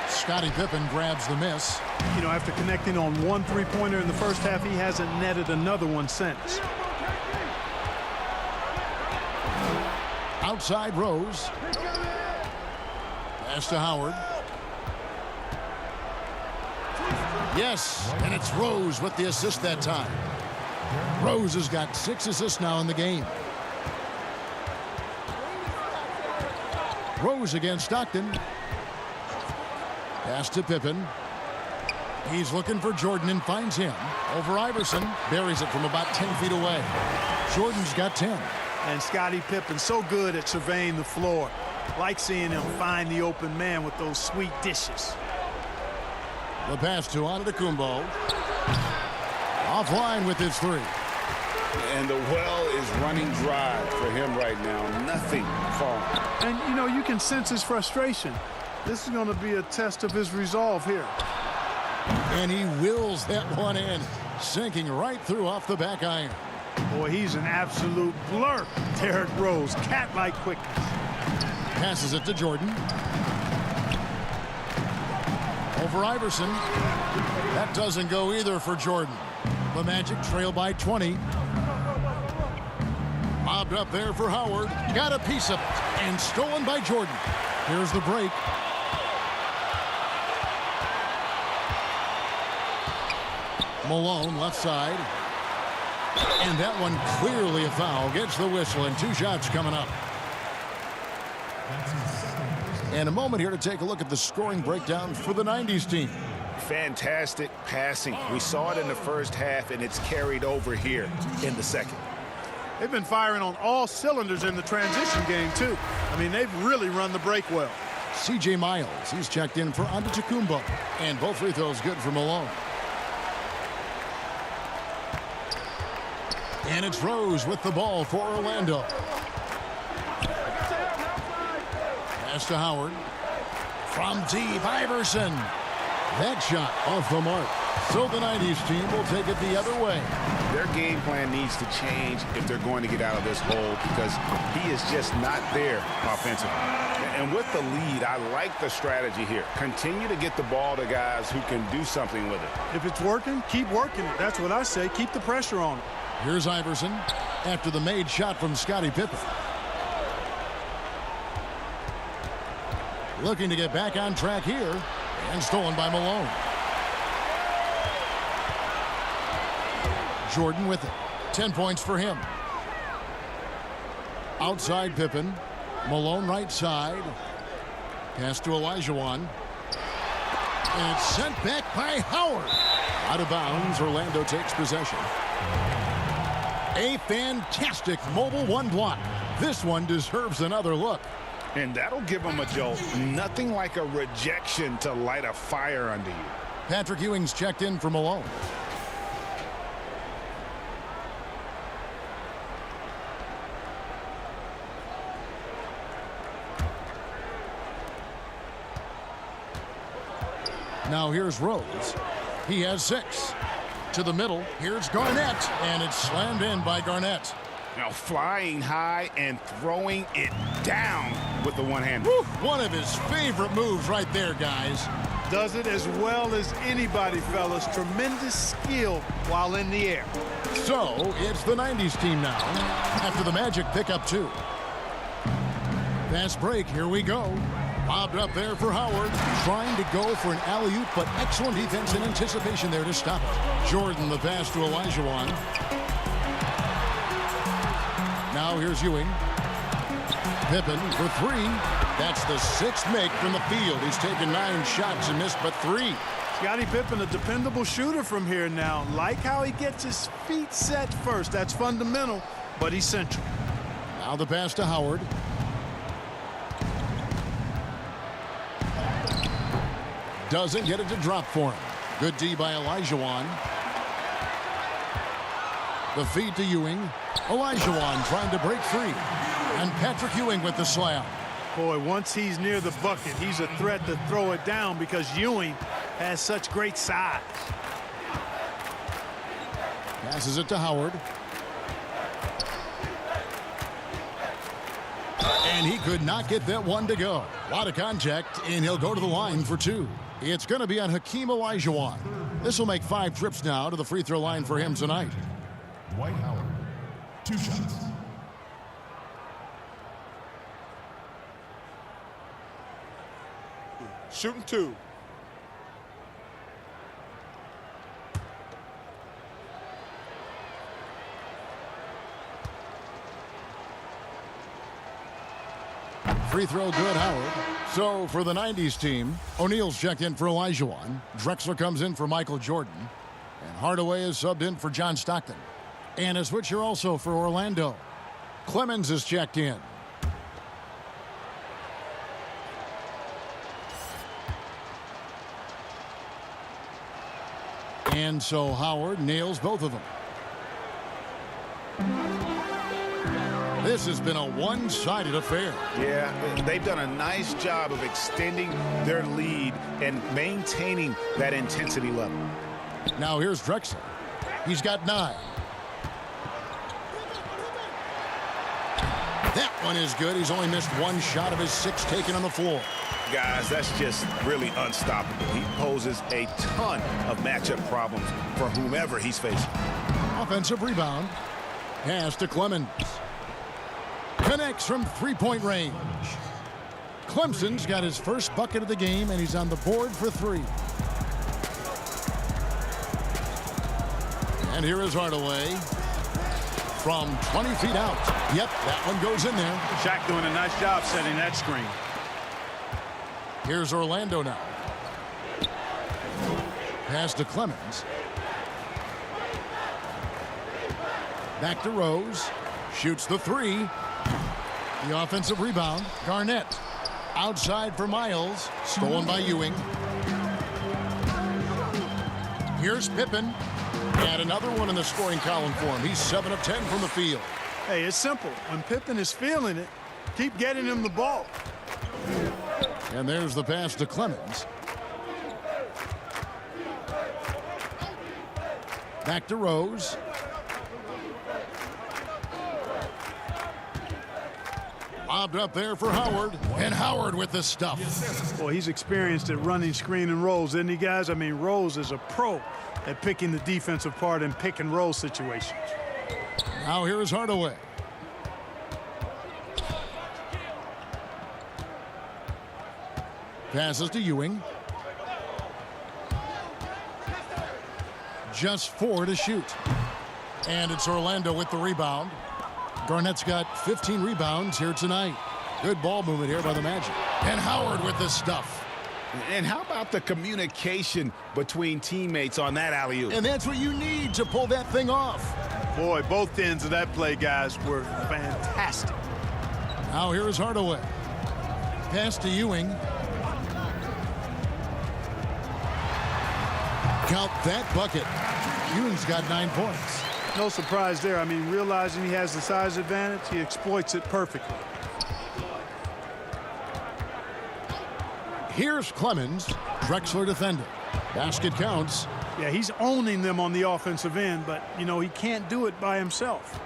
Scottie Pippen grabs the miss. You know, after connecting on 1 3-pointer in the first half, he hasn't netted another one since. Outside Rose. Pass to Howard. Yes, and it's Rose with the assist that time. Rose has got 6 assists now in the game. Rose against Stockton. Pass to Pippen. He's looking for Jordan and finds him. Over Iverson. Buries it from about 10 feet away. Jordan's got 10. And Scottie Pippen so good at surveying the floor. Like seeing him find the open man with those sweet dishes. The pass to Antetokounmpo. Offline with his 3. And the well is running dry for him right now. Nothing falling. And, you know, you can sense his frustration. This is going to be a test of his resolve here. And he wills that one in, sinking right through off the back iron. Boy, he's an absolute blur. Derrick Rose, cat-like quickness. Passes it to Jordan. Over Iverson. That doesn't go either for Jordan. The Magic trail by 20. Mobbed up there for Howard. Got a piece of it. And stolen by Jordan. Here's the break. Malone left side. And that one clearly a foul. Gets the whistle and 2 shots coming up. And a moment here to take a look at the scoring breakdown for the 90s team. Fantastic passing. We saw it in the first half, and it's carried over here in the second. They've been firing on all cylinders in the transition game, too. I mean, they've really run the break well. C.J. Miles, he's checked in for Antetokounmpo. And both free throws good for Malone. And it's Rose with the ball for Orlando. Pass to Howard. From deep, Iverson. That shot off the mark. So the 90s team will take it the other way. Their game plan needs to change if they're going to get out of this hole because he is just not there offensively. And with the lead, I like the strategy here. Continue to get the ball to guys who can do something with it. If it's working, keep working it. That's what I say. Keep the pressure on it. Here's Iverson after the made shot from Scottie Pippen. Looking to get back on track here. And stolen by Malone. Jordan with it. 10 points for him. Outside Pippen. Malone right side. Pass to Olajuwon. And it's sent back by Howard. Out of bounds. Orlando takes possession. A fantastic mobile 1 block. This one deserves another look. And that'll give him a jolt. Nothing like a rejection to light a fire under you. Patrick Ewing's checked in for Malone. Now here's Rose. He has 6. To the middle, here's Garnett, and it's slammed in by Garnett. Now flying high and throwing it down with the one-hand. One of his favorite moves right there, guys. Does it as well as anybody, fellas. Tremendous skill while in the air. So it's the 90s team now after the Magic pick up 2. Fast break, here we go. Lobbed up there for Howard, trying to go for an alley-oop, but excellent defense and anticipation there to stop it. Jordan the pass to Olajuwon. Now here's Ewing. Pippen for 3. That's the 6th make from the field. He's taken 9 shots and missed but 3. Scottie Pippen, a dependable shooter from here now. Like how he gets his feet set first. That's fundamental, but essential. Now the pass to Howard. Doesn't get it to drop for him. Good D by Olajuwon. The feed to Ewing. Olajuwon trying to break free. And Patrick Ewing with the slam. Boy, once he's near the bucket, he's a threat to throw it down because Ewing has such great size. Passes it to Howard. And he could not get that one to go. A lot of contact, and he'll go to the line for 2. It's going to be on Hakeem Olajuwon. This will make 5 trips now to the free throw line for him tonight. Dwight Howard, 2 shots. Shooting 2. Free throw good, Howard. So for the 90s team, O'Neal's checked in for Olajuwon. Drexler comes in for Michael Jordan. And Hardaway is subbed in for John Stockton. And a switcher also for Orlando. Clemens is checked in. And so Howard nails both of them. This has been a one-sided affair. Yeah, they've done a nice job of extending their lead and maintaining that intensity level. Now here's Drexler. He's got 9. That one is good. He's only missed 1 shot of his 6 taken on the floor. Guys, that's just really unstoppable. He poses a ton of matchup problems for whomever he's facing. Offensive rebound. Pass to Clemens. Connects from 3-point range. Clemson's got his first bucket of the game, and he's on the board for 3. And here is Hardaway from 20 feet out. Yep, that one goes in there. Shaq doing a nice job setting that screen. Here's Orlando now. Pass to Clemens. Back to Rose. Shoots the 3. The offensive rebound. Garnett. Outside for Miles. Stolen by Ewing. Here's Pippen. And another one in the scoring column for him. He's 7 of 10 from the field. Hey, it's simple. When Pippen is feeling it, keep getting him the ball. And there's the pass to Clemens. Back to Rose. Lobbed up there for Howard. And Howard with the stuff. Boy, he's experienced at running screen and rolls, isn't he, guys? I mean, Rose is a pro at picking the defensive part in pick and roll situations. Now here is Hardaway. Passes to Ewing. Just 4 to shoot. And it's Orlando with the rebound. Garnett's got 15 rebounds here tonight. Good ball movement here by the Magic. And Howard with the stuff. And how about the communication between teammates on that alley-oop? And that's what you need to pull that thing off. Boy, both ends of that play, guys, were fantastic. Now here is Hardaway. pass to Ewing. Count that bucket. Ewing's got 9 points. No surprise there. I mean, realizing he has the size advantage, he exploits it perfectly. Here's Clemens. Drexler defending. Basket counts. Yeah, he's owning them on the offensive end, but, you know, he can't do it by himself.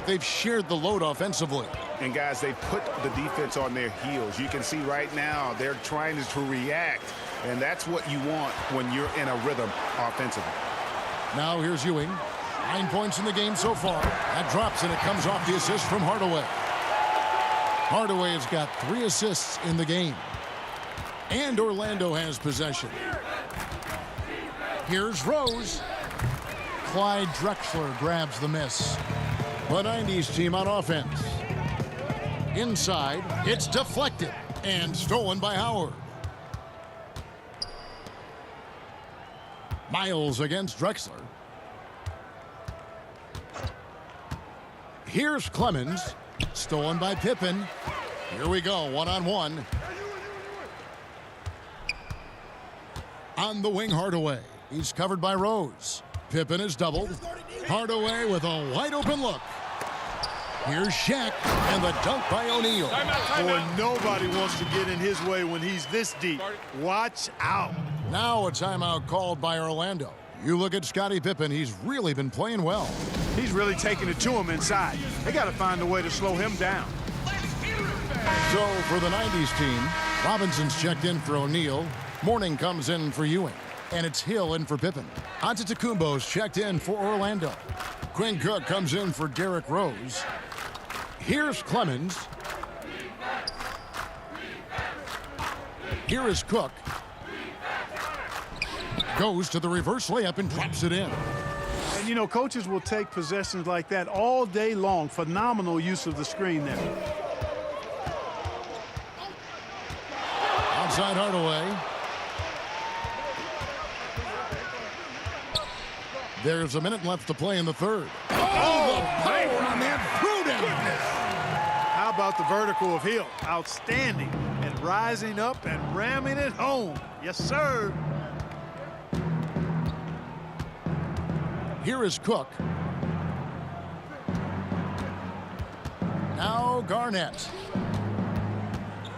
They've shared the load offensively. And, guys, they put the defense on their heels. You can see right now they're trying to react, and that's what you want when you're in a rhythm offensively. Now here's Ewing. 9 points in the game so far. That drops, and it comes off the assist from Hardaway. Hardaway has got 3 assists in the game. And Orlando has possession. Here's Rose. Clyde Drexler grabs the miss. The 90s team on offense. Inside, it's deflected and stolen by Howard. Miles against Drexler. Here's Clemens. Stolen by Pippen. Here we go, one-on-one. On the wing, Hardaway. He's covered by Rose. Pippen is doubled. Hardaway with a wide-open look. Here's Shaq, and the dunk by O'Neal. Boy, nobody wants to get in his way when he's this deep. Watch out. Now a timeout called by Orlando. You look at Scottie Pippen, he's really been playing well. He's really taking it to him inside. They got to find a way to slow him down. So for the 90s team, Robinson's checked in for O'Neal. Mourning comes in for Ewing. And it's Hill in for Pippen. Antetokounmpo's checked in for Orlando. Quinn Cook comes in for Derrick Rose. Here's Clemens. Here is Cook. Goes to the reverse layup and drops it in. And, you know, coaches will take possessions like that all day long. Phenomenal use of the screen there. Outside Hardaway. There's a minute left to play in the third. Oh, the power on that throwdown. How about the vertical of Hill? Outstanding. And rising up and ramming it home. Yes, sir. Here is Cook. Now Garnett.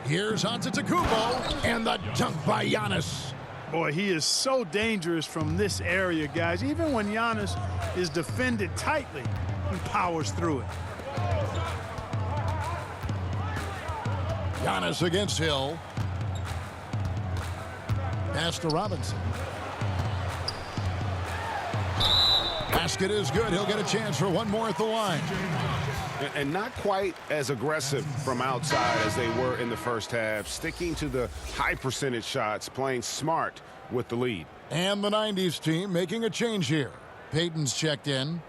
Here's Antetokounmpo, and the dunk by Giannis. Boy, he is so dangerous from this area, guys. Even when Giannis is defended tightly, he powers through it. Giannis against Hill. Pass to Robinson. Basket is good. He'll get a chance for one more at the line. And not quite as aggressive from outside as they were in the first half, sticking to the high percentage shots, playing smart with the lead. And the 90s team making a change here. Payton's checked in.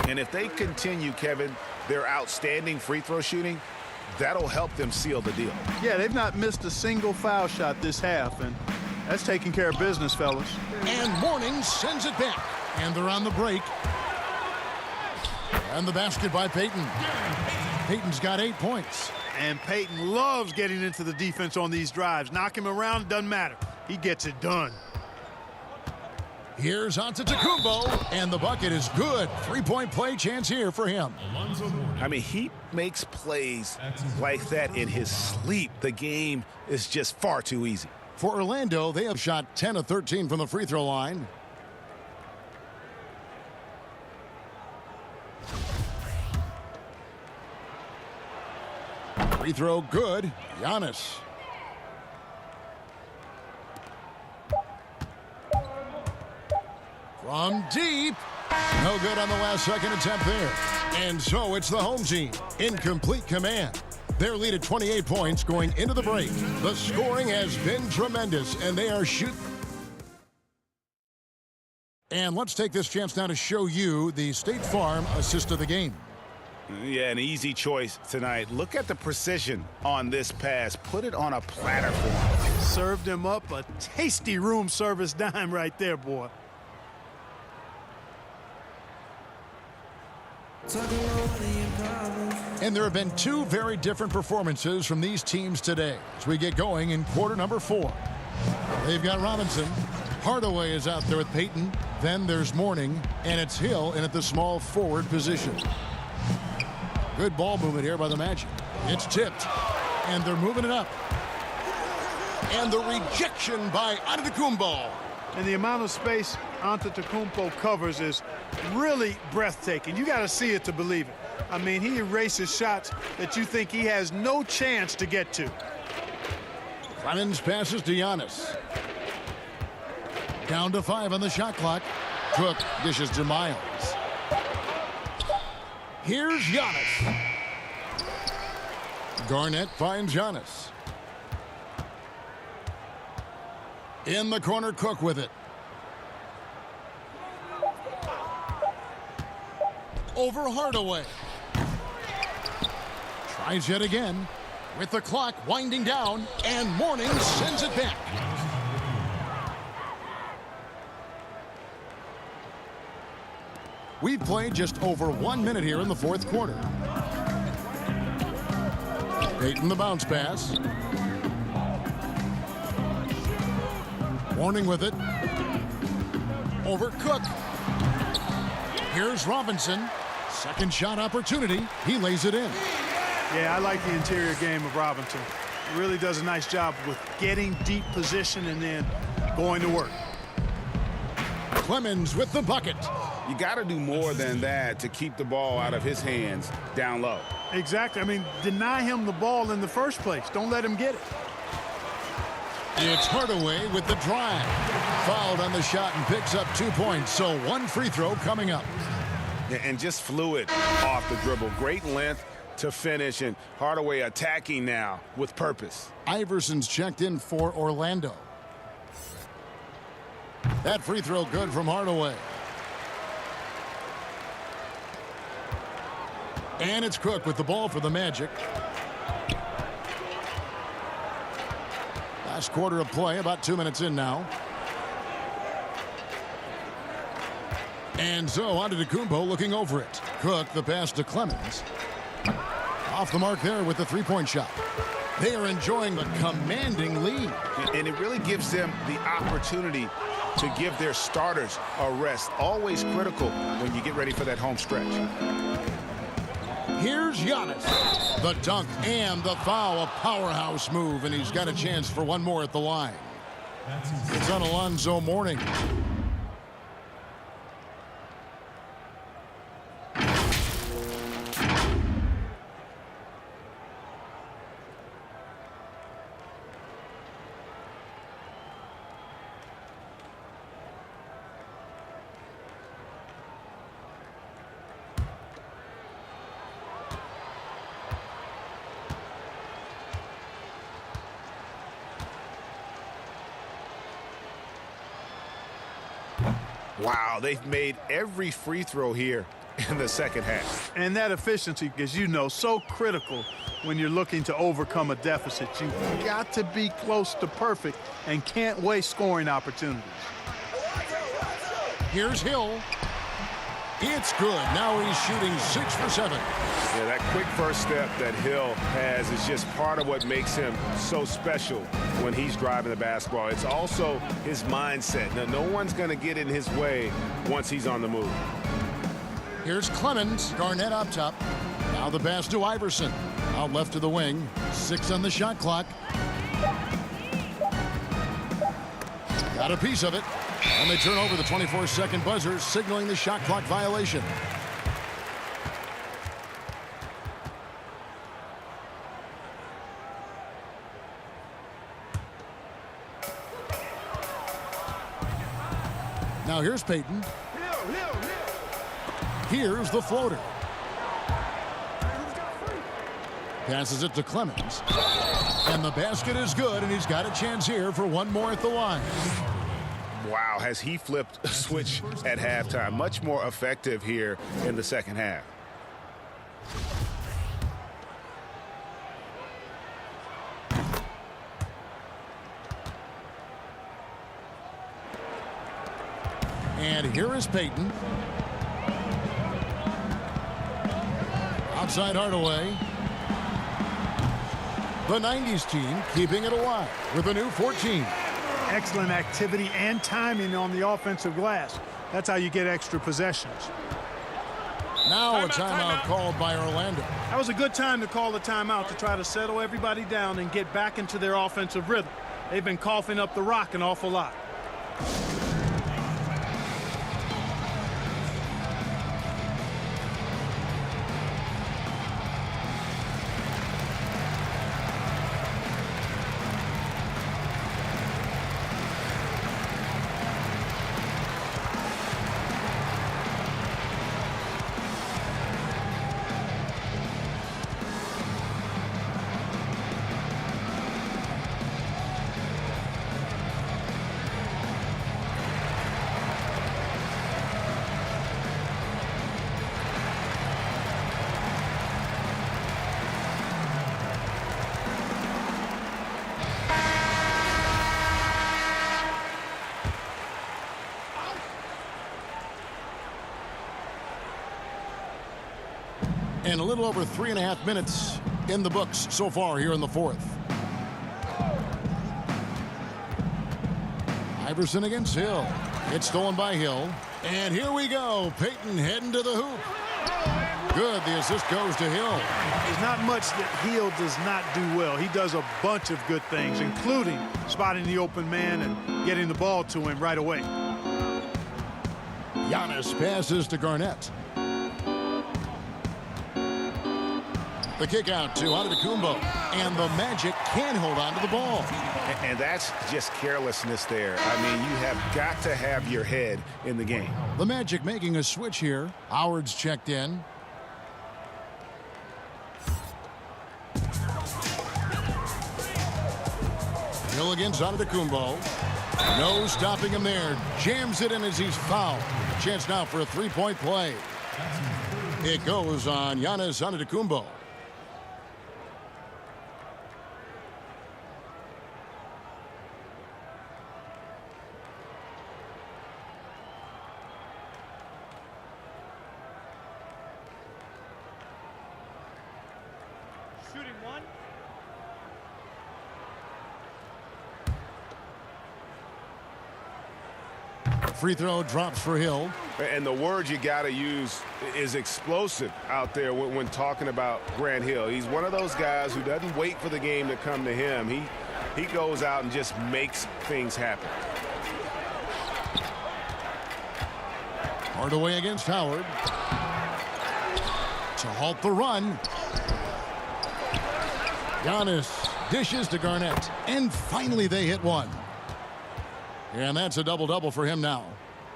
And if they continue, Kevin, their outstanding free throw shooting, that'll help them seal the deal. Yeah, they've not missed a single foul shot this half, and that's taking care of business, fellas. And Mourning sends it back. And they're on the break. And the basket by Payton. Payton's got 8 points. And Payton loves getting into the defense on these drives. Knock him around, doesn't matter. He gets it done. Here's Antetokounmpo, and the bucket is good. 3-point play chance here for him. I mean, he makes plays like that in his sleep. The game is just far too easy. For Orlando, they have shot 10 of 13 from the free throw line. Free throw good. Giannis. From deep. No good on the last second attempt there. And so it's the home team in complete command. Their lead at 28 points going into the break. The scoring has been tremendous, and they are shooting. And let's take this chance now to show you the State Farm assist of the game. Yeah, an easy choice tonight. Look at the precision on this pass. Put it on a platter for him. Served him up a tasty room service dime right there, boy. And there have been two very different performances from these teams today as we get going in quarter number 4. They've got Robinson. Hardaway is out there with Payton. Then there's Mourning, and it's Hill in at the small forward position. Good ball movement here by the Magic. It's tipped, and they're moving it up. And the rejection by Antetokounmpo. And the amount of space Antetokounmpo covers is really breathtaking. You got to see it to believe it. I mean, he erases shots that you think he has no chance to get to. Clemens passes to Giannis. Down to 5 on the shot clock. Cook dishes to Miles. Here's Giannis. Garnett finds Giannis. In the corner, Cook with it. Over Hardaway. Tries yet again. With the clock winding down, and Mourning sends it back. We've played just over 1 minute here in the fourth quarter. Payton the bounce pass. Mourning with it. Over Cook. Here's Robinson. Second shot opportunity. He lays it in. Yeah, I like the interior game of Robinson. He really does a nice job with getting deep position and then going to work. Clemens with the bucket. You got to do more than that to keep the ball out of his hands down low. Exactly. I mean, deny him the ball in the first place. Don't let him get it. It's Hardaway with the drive. Fouled on the shot and picks up 2 points. So one free throw coming up. And just fluid off the dribble. Great length to finish, and Hardaway attacking now with purpose. Iverson's checked in for Orlando. That free throw good from Hardaway. And it's Cook with the ball for the Magic. Last quarter of play, about 2 minutes in now. And so Antetokounmpo looking over it. Cook the pass to Clemens. Off the mark there with the three-point shot. They are enjoying the commanding lead. And it really gives them the opportunity to give their starters a rest. Always critical when you get ready for that home stretch. Here's Giannis. The dunk and the foul. A powerhouse move, and he's got a chance for one more at the line. It's on Alonzo Mourning. Wow, they've made every free throw here in the second half. And that efficiency, as you know, so critical when you're looking to overcome a deficit. You've got to be close to perfect and can't waste scoring opportunities. Here's Hill. It's good. Now he's shooting 6 for 7. Yeah, that quick first step that Hill has is just part of what makes him so special when he's driving the basketball. It's also his mindset. Now, no one's going to get in his way once he's on the move. Here's Clemens. Garnett up top. Now the pass to Iverson. Out left to the wing. 6 on the shot clock. Got a piece of it. And they turn over the 24-second buzzer, signaling the shot clock violation. Now here's Payton. Here's the floater. Passes it to Clemens. And the basket is good, and he's got a chance here for one more at the line. Wow, has he flipped a switch at halftime. Much more effective here in the second half. And here is Payton. Outside Hardaway. The 90s team keeping it alive with a new 14. Excellent activity and timing on the offensive glass. That's how you get extra possessions. Now a timeout called by Orlando. That was a good time to call the timeout to try to settle everybody down and get back into their offensive rhythm. They've been coughing up the rock an awful lot. And a little over 3.5 minutes in the books so far here in the fourth. Iverson against Hill. It's stolen by Hill. And here we go. Payton heading to the hoop. Good. The assist goes to Hill. There's not much that Hill does not do well. He does a bunch of good things, including spotting the open man and getting the ball to him right away. Giannis passes to Garnett. The kick out to Antetokounmpo, and the Magic can hold on to the ball. And that's just carelessness there. I mean, you have got to have your head in the game. The Magic making a switch here. Howard's checked in. Hill against Antetokounmpo. No stopping him there. Jams it in as he's fouled. Chance now for a three-point play. It goes on Giannis Antetokounmpo. Shooting one. Free throw drops for Hill. And the word you got to use is explosive out there when talking about Grant Hill. He's one of those guys who doesn't wait for the game to come to him. He goes out and just makes things happen. Hardaway against Howard. To halt the run. Giannis dishes to Garnett. And finally they hit one. And that's a double-double for him now.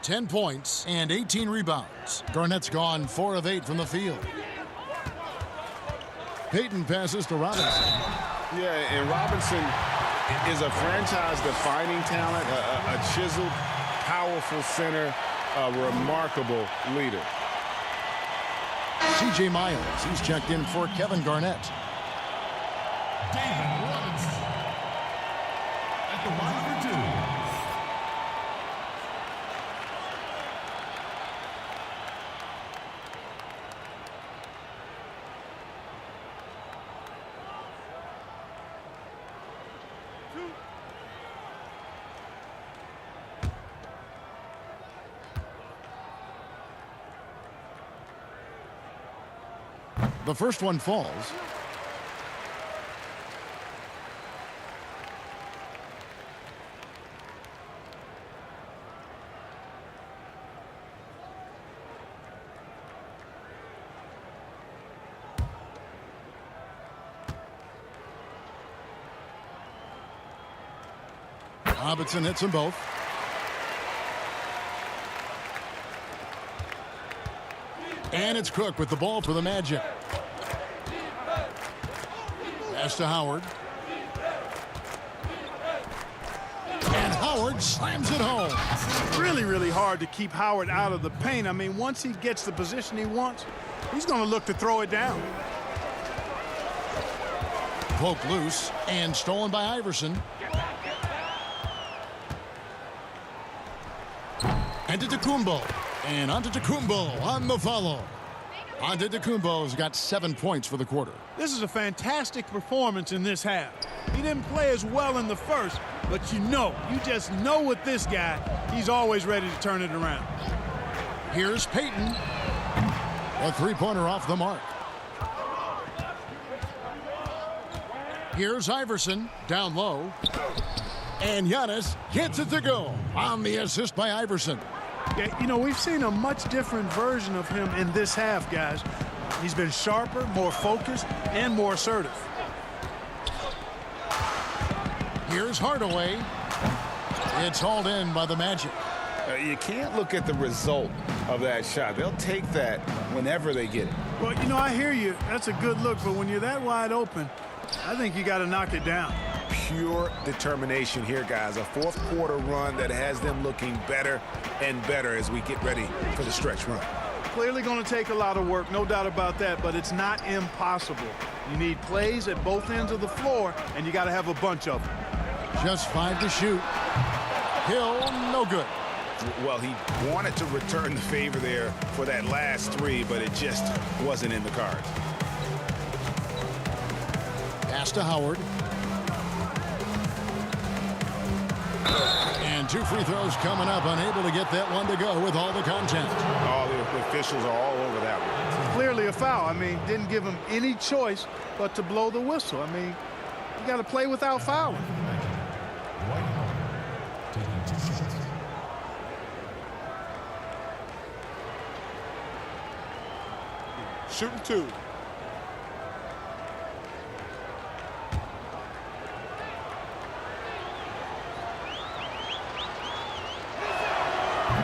10 points and 18 rebounds. Garnett's gone 4 of 8 from the field. Payton passes to Robinson. Yeah, and Robinson is a franchise-defining talent, a chiseled, powerful center, a remarkable leader. C.J. Miles, he's checked in for Kevin Garnett. David Robinson at the line for 2. The first one falls. Robinson hits them both. And it's Cook with the ball for the Magic. Pass to Howard. And Howard slams it home. Really, really hard to keep Howard out of the paint. I mean, once he gets the position he wants, he's going to look to throw it down. Poke loose and stolen by Iverson. Antetokounmpo. And Antetokounmpo on the follow. Antetokounmpo's got 7 points for the quarter. This is a fantastic performance in this half. He didn't play as well in the first, but you just know with this guy, he's always ready to turn it around. Here's Payton. A three-pointer off the mark. Here's Iverson down low. And Giannis gets it to go on the assist by Iverson. Yeah, you know, we've seen a much different version of him in this half, guys. He's been sharper, more focused, and more assertive. Here's Hardaway. It's hauled in by the Magic. You can't look at the result of that shot. They'll take that whenever they get it. Well, you know, I hear you. That's a good look, but when you're that wide open, I think you got to knock it down. Pure determination here, guys. A fourth quarter run that has them looking better and better as we get ready for the stretch run. Clearly going to take a lot of work, no doubt about that, but it's not impossible. You need plays at both ends of the floor, and you got to have a bunch of them. Just 5 to shoot. Hill, no good. Well, he wanted to return the favor there for that last three, but it just wasn't in the cards. Pass to Howard. And 2 free throws coming up, unable to get that one to go with all the contact. All the officials are all over that one. Clearly a foul. I mean, didn't give him any choice but to blow the whistle. I mean, you got to play without fouling. Shooting 2.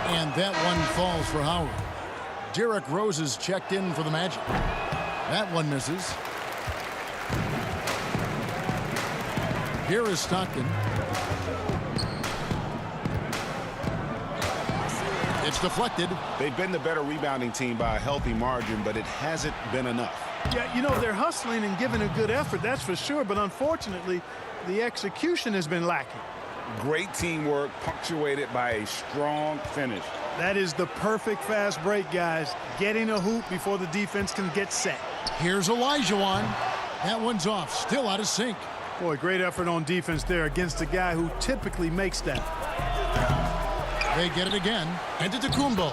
And that one falls for Howard. Derrick Rose is checked in for the Magic. That one misses. Here is Stockton. It's deflected. They've been the better rebounding team by a healthy margin, but it hasn't been enough. Yeah, you know, they're hustling and giving a good effort, that's for sure, but unfortunately, the execution has been lacking. Great teamwork punctuated by a strong finish. That is the perfect fast break, guys. Getting a hoop before the defense can get set. Here's Olajuwon. That one's off, still out of sync. Boy, great effort on defense there against a guy who typically makes that. They get it again. Antetokounmpo.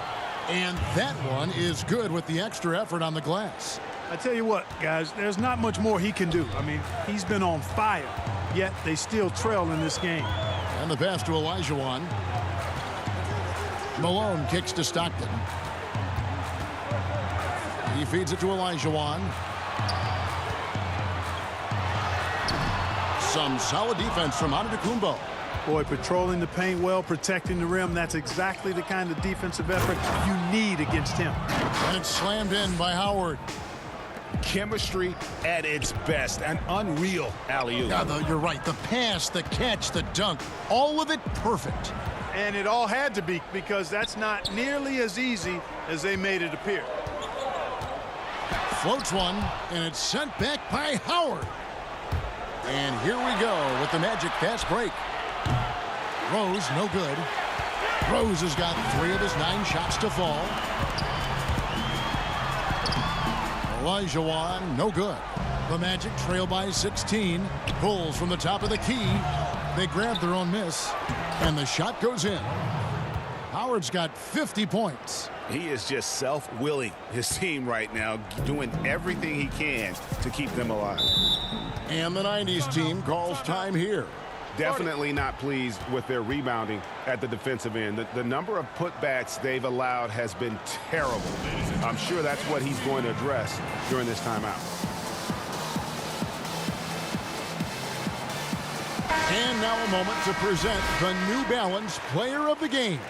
And that one is good with the extra effort on the glass. I tell you what, guys, there's not much more he can do. I mean, he's been on fire, yet they still trail in this game. And the pass to Olajuwon. Malone kicks to Stockton. He feeds it to Olajuwon. Some solid defense from Antetokounmpo. Boy, patrolling the paint well, protecting the rim, that's exactly the kind of defensive effort you need against him. And it's slammed in by Howard. Chemistry at its best. An unreal alley-oop. Yeah, you're right. The pass, the catch, the dunk, all of it perfect. And it all had to be, because that's not nearly as easy as they made it appear. Floats one, and it's sent back by Howard. And here we go with the Magic fast break. Rose, no good. Rose has got 3 of his 9 shots to fall. Olajuwon, no good. The Magic trail by 16. Bulls from the top of the key. They grab their own miss, and the shot goes in. Howard's got 50 points. He is just self-willing, his team right now, doing everything he can to keep them alive. And the 90s team calls time here. Definitely not pleased with their rebounding at the defensive end. The number of putbacks they've allowed has been terrible. I'm sure that's what he's going to address during this timeout. And now a moment to present the New Balance Player of the Game,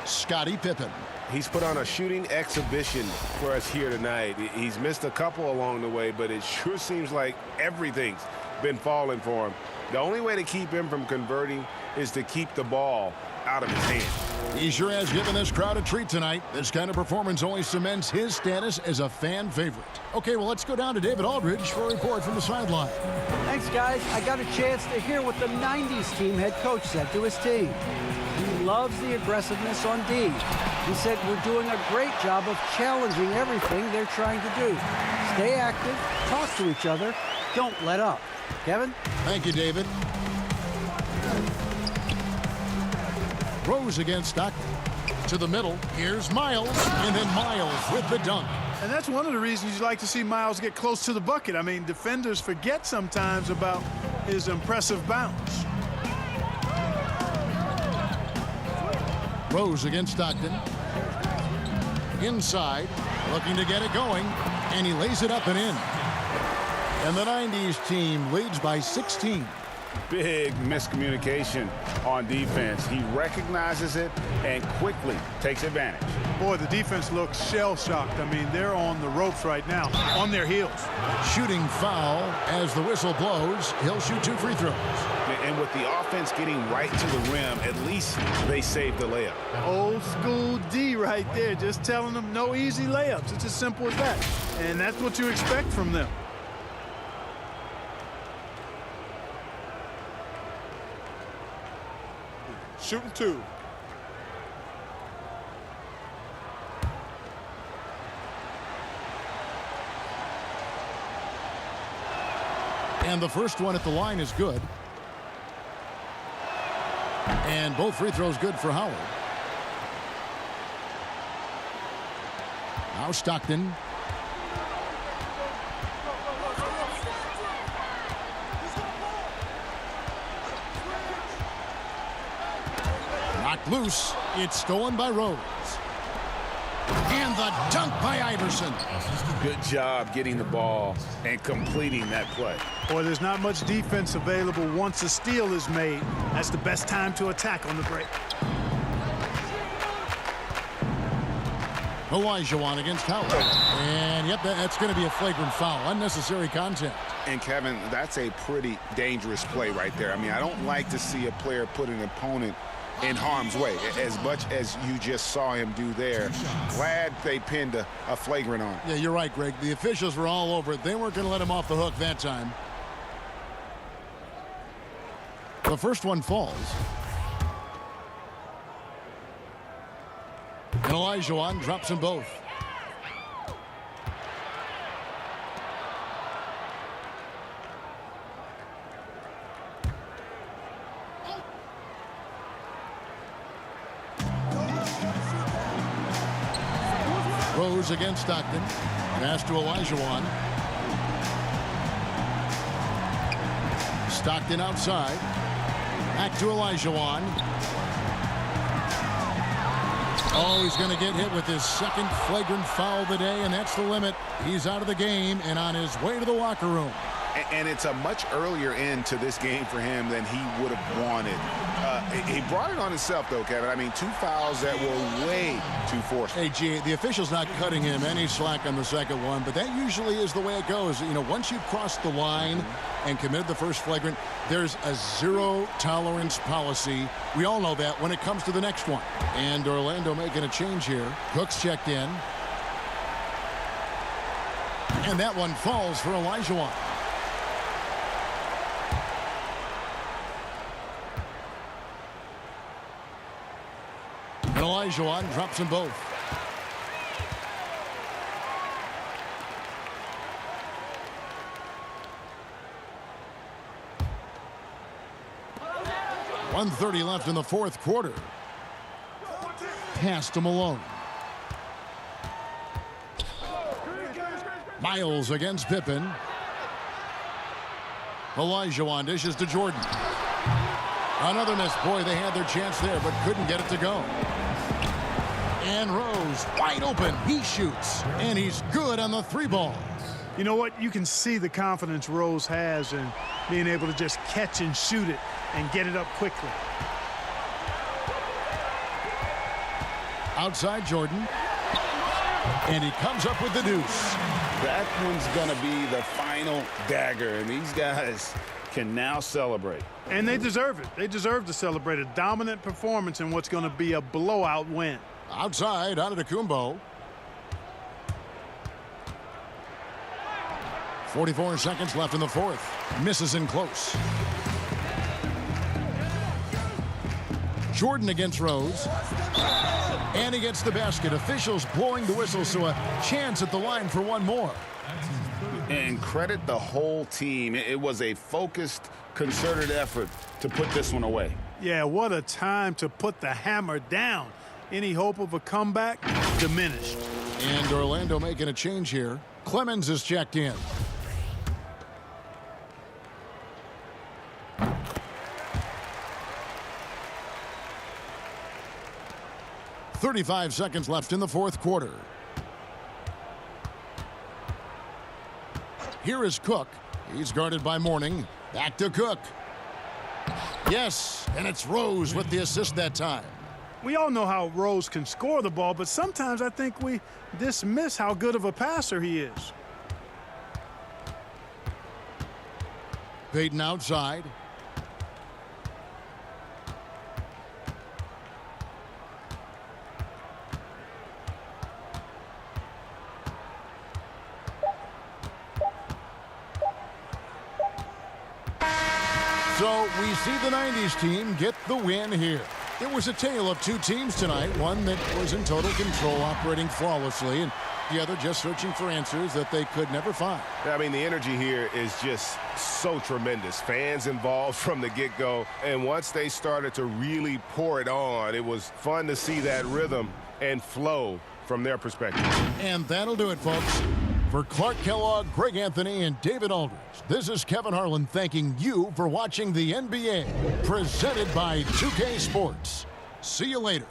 Scottie Pippen. He's put on a shooting exhibition for us here tonight. He's missed a couple along the way, but it sure seems like everything's been falling for him. The only way to keep him from converting is to keep the ball out of his hand. He sure has given this crowd a treat tonight. This kind of performance only cements his status as a fan favorite. Okay, well, let's go down to David Aldridge for a report from the sideline. Thanks, guys. I got a chance to hear what the 90s team head coach said to his team. He loves the aggressiveness on D. He said, we're doing a great job of challenging everything they're trying to do. Stay active, talk to each other, don't let up. Kevin? Thank you, David. Rose against Stockton. To the middle. Here's Miles. And then Miles with the dunk. And that's one of the reasons you like to see Miles get close to the bucket. I mean, defenders forget sometimes about his impressive bounce. Rose against Stockton. Inside. Looking to get it going. And he lays it up and in. And the 90s team leads by 16. Big miscommunication on defense. He recognizes it and quickly takes advantage. Boy, the defense looks shell-shocked. I mean, they're on the ropes right now, on their heels. Shooting foul as the whistle blows. He'll shoot 2 free throws. And with the offense getting right to the rim, at least they saved the layup. Old school D right there, just telling them no easy layups. It's as simple as that. And that's what you expect from them. Shooting 2. And the first one at the line is good. And both free throws good for Howard. Now Stockton. Knocked loose. It's stolen by Rose. And the dunk by Iverson. Good job getting the ball and completing that play. Boy, there's not much defense available once a steal is made. That's the best time to attack on the break. Olajuwon against Howard. And, yep, that's going to be a flagrant foul. Unnecessary contact. And, Kevin, that's a pretty dangerous play right there. I mean, I don't like to see a player put an opponent in harm's way, as much as you just saw him do there. Glad they pinned a flagrant on him. Yeah, you're right, Greg. The officials were all over it. They weren't going to let him off the hook that time. The first one falls. And Olajuwon drops them both. Rose against Stockton. Pass to Olajuwon. Stockton outside. Back to Olajuwon. Oh, he's going to get hit with his second flagrant foul of the day, and that's the limit. He's out of the game and on his way to the locker room. And it's a much earlier end to this game for him than he would have wanted. He brought it on himself, though, Kevin. I mean, 2 fouls that were way too forceful. Hey, G, the official's not cutting him any slack on the second one, but that usually is the way it goes. You know, once you've crossed the line and committed the first flagrant, there's a zero-tolerance policy. We all know that when it comes to the next one. And Orlando making a change here. Cook's checked in. And that one falls for Olajuwon. And Olajuwon drops them both. .130 left in the fourth quarter. Pass to Malone. Miles against Pippen. Olajuwon dishes to Jordan. Another miss. Boy, they had their chance there, but couldn't get it to go. And Rose, wide open. He shoots, and he's good on the 3 ball. You know what? You can see the confidence Rose has in being able to just catch and shoot it and get it up quickly. Outside Jordan. And he comes up with the deuce. That one's going to be the final dagger. And these guys can now celebrate. And they deserve it. They deserve to celebrate a dominant performance in what's going to be a blowout win. Outside, Antetokounmpo. 44 seconds left in the fourth. Misses in close. Jordan against Rose. And he gets the basket. Officials blowing the whistle, so a chance at the line for one more. And credit the whole team. It was a focused, concerted effort to put this one away. Yeah, what a time to put the hammer down. Any hope of a comeback diminished. And Orlando making a change here. Clemens is checked in. .35 seconds left in the fourth quarter. Here is Cook. He's guarded by Mourning. Back to Cook. Yes, and it's Rose with the assist that time. We all know how Rose can score the ball, but sometimes I think we dismiss how good of a passer he is. Payton outside. So we see the 90s team get the win here. It was a tale of two teams tonight, one that was in total control, operating flawlessly, and the other just searching for answers that they could never find. I mean, the energy here is just so tremendous. Fans involved from the get-go, and once they started to really pour it on, it was fun to see that rhythm and flow from their perspective. And that'll do it, folks. For Clark Kellogg, Greg Anthony, and David Aldridge, this is Kevin Harlan thanking you for watching the NBA, presented by 2K Sports. See you later.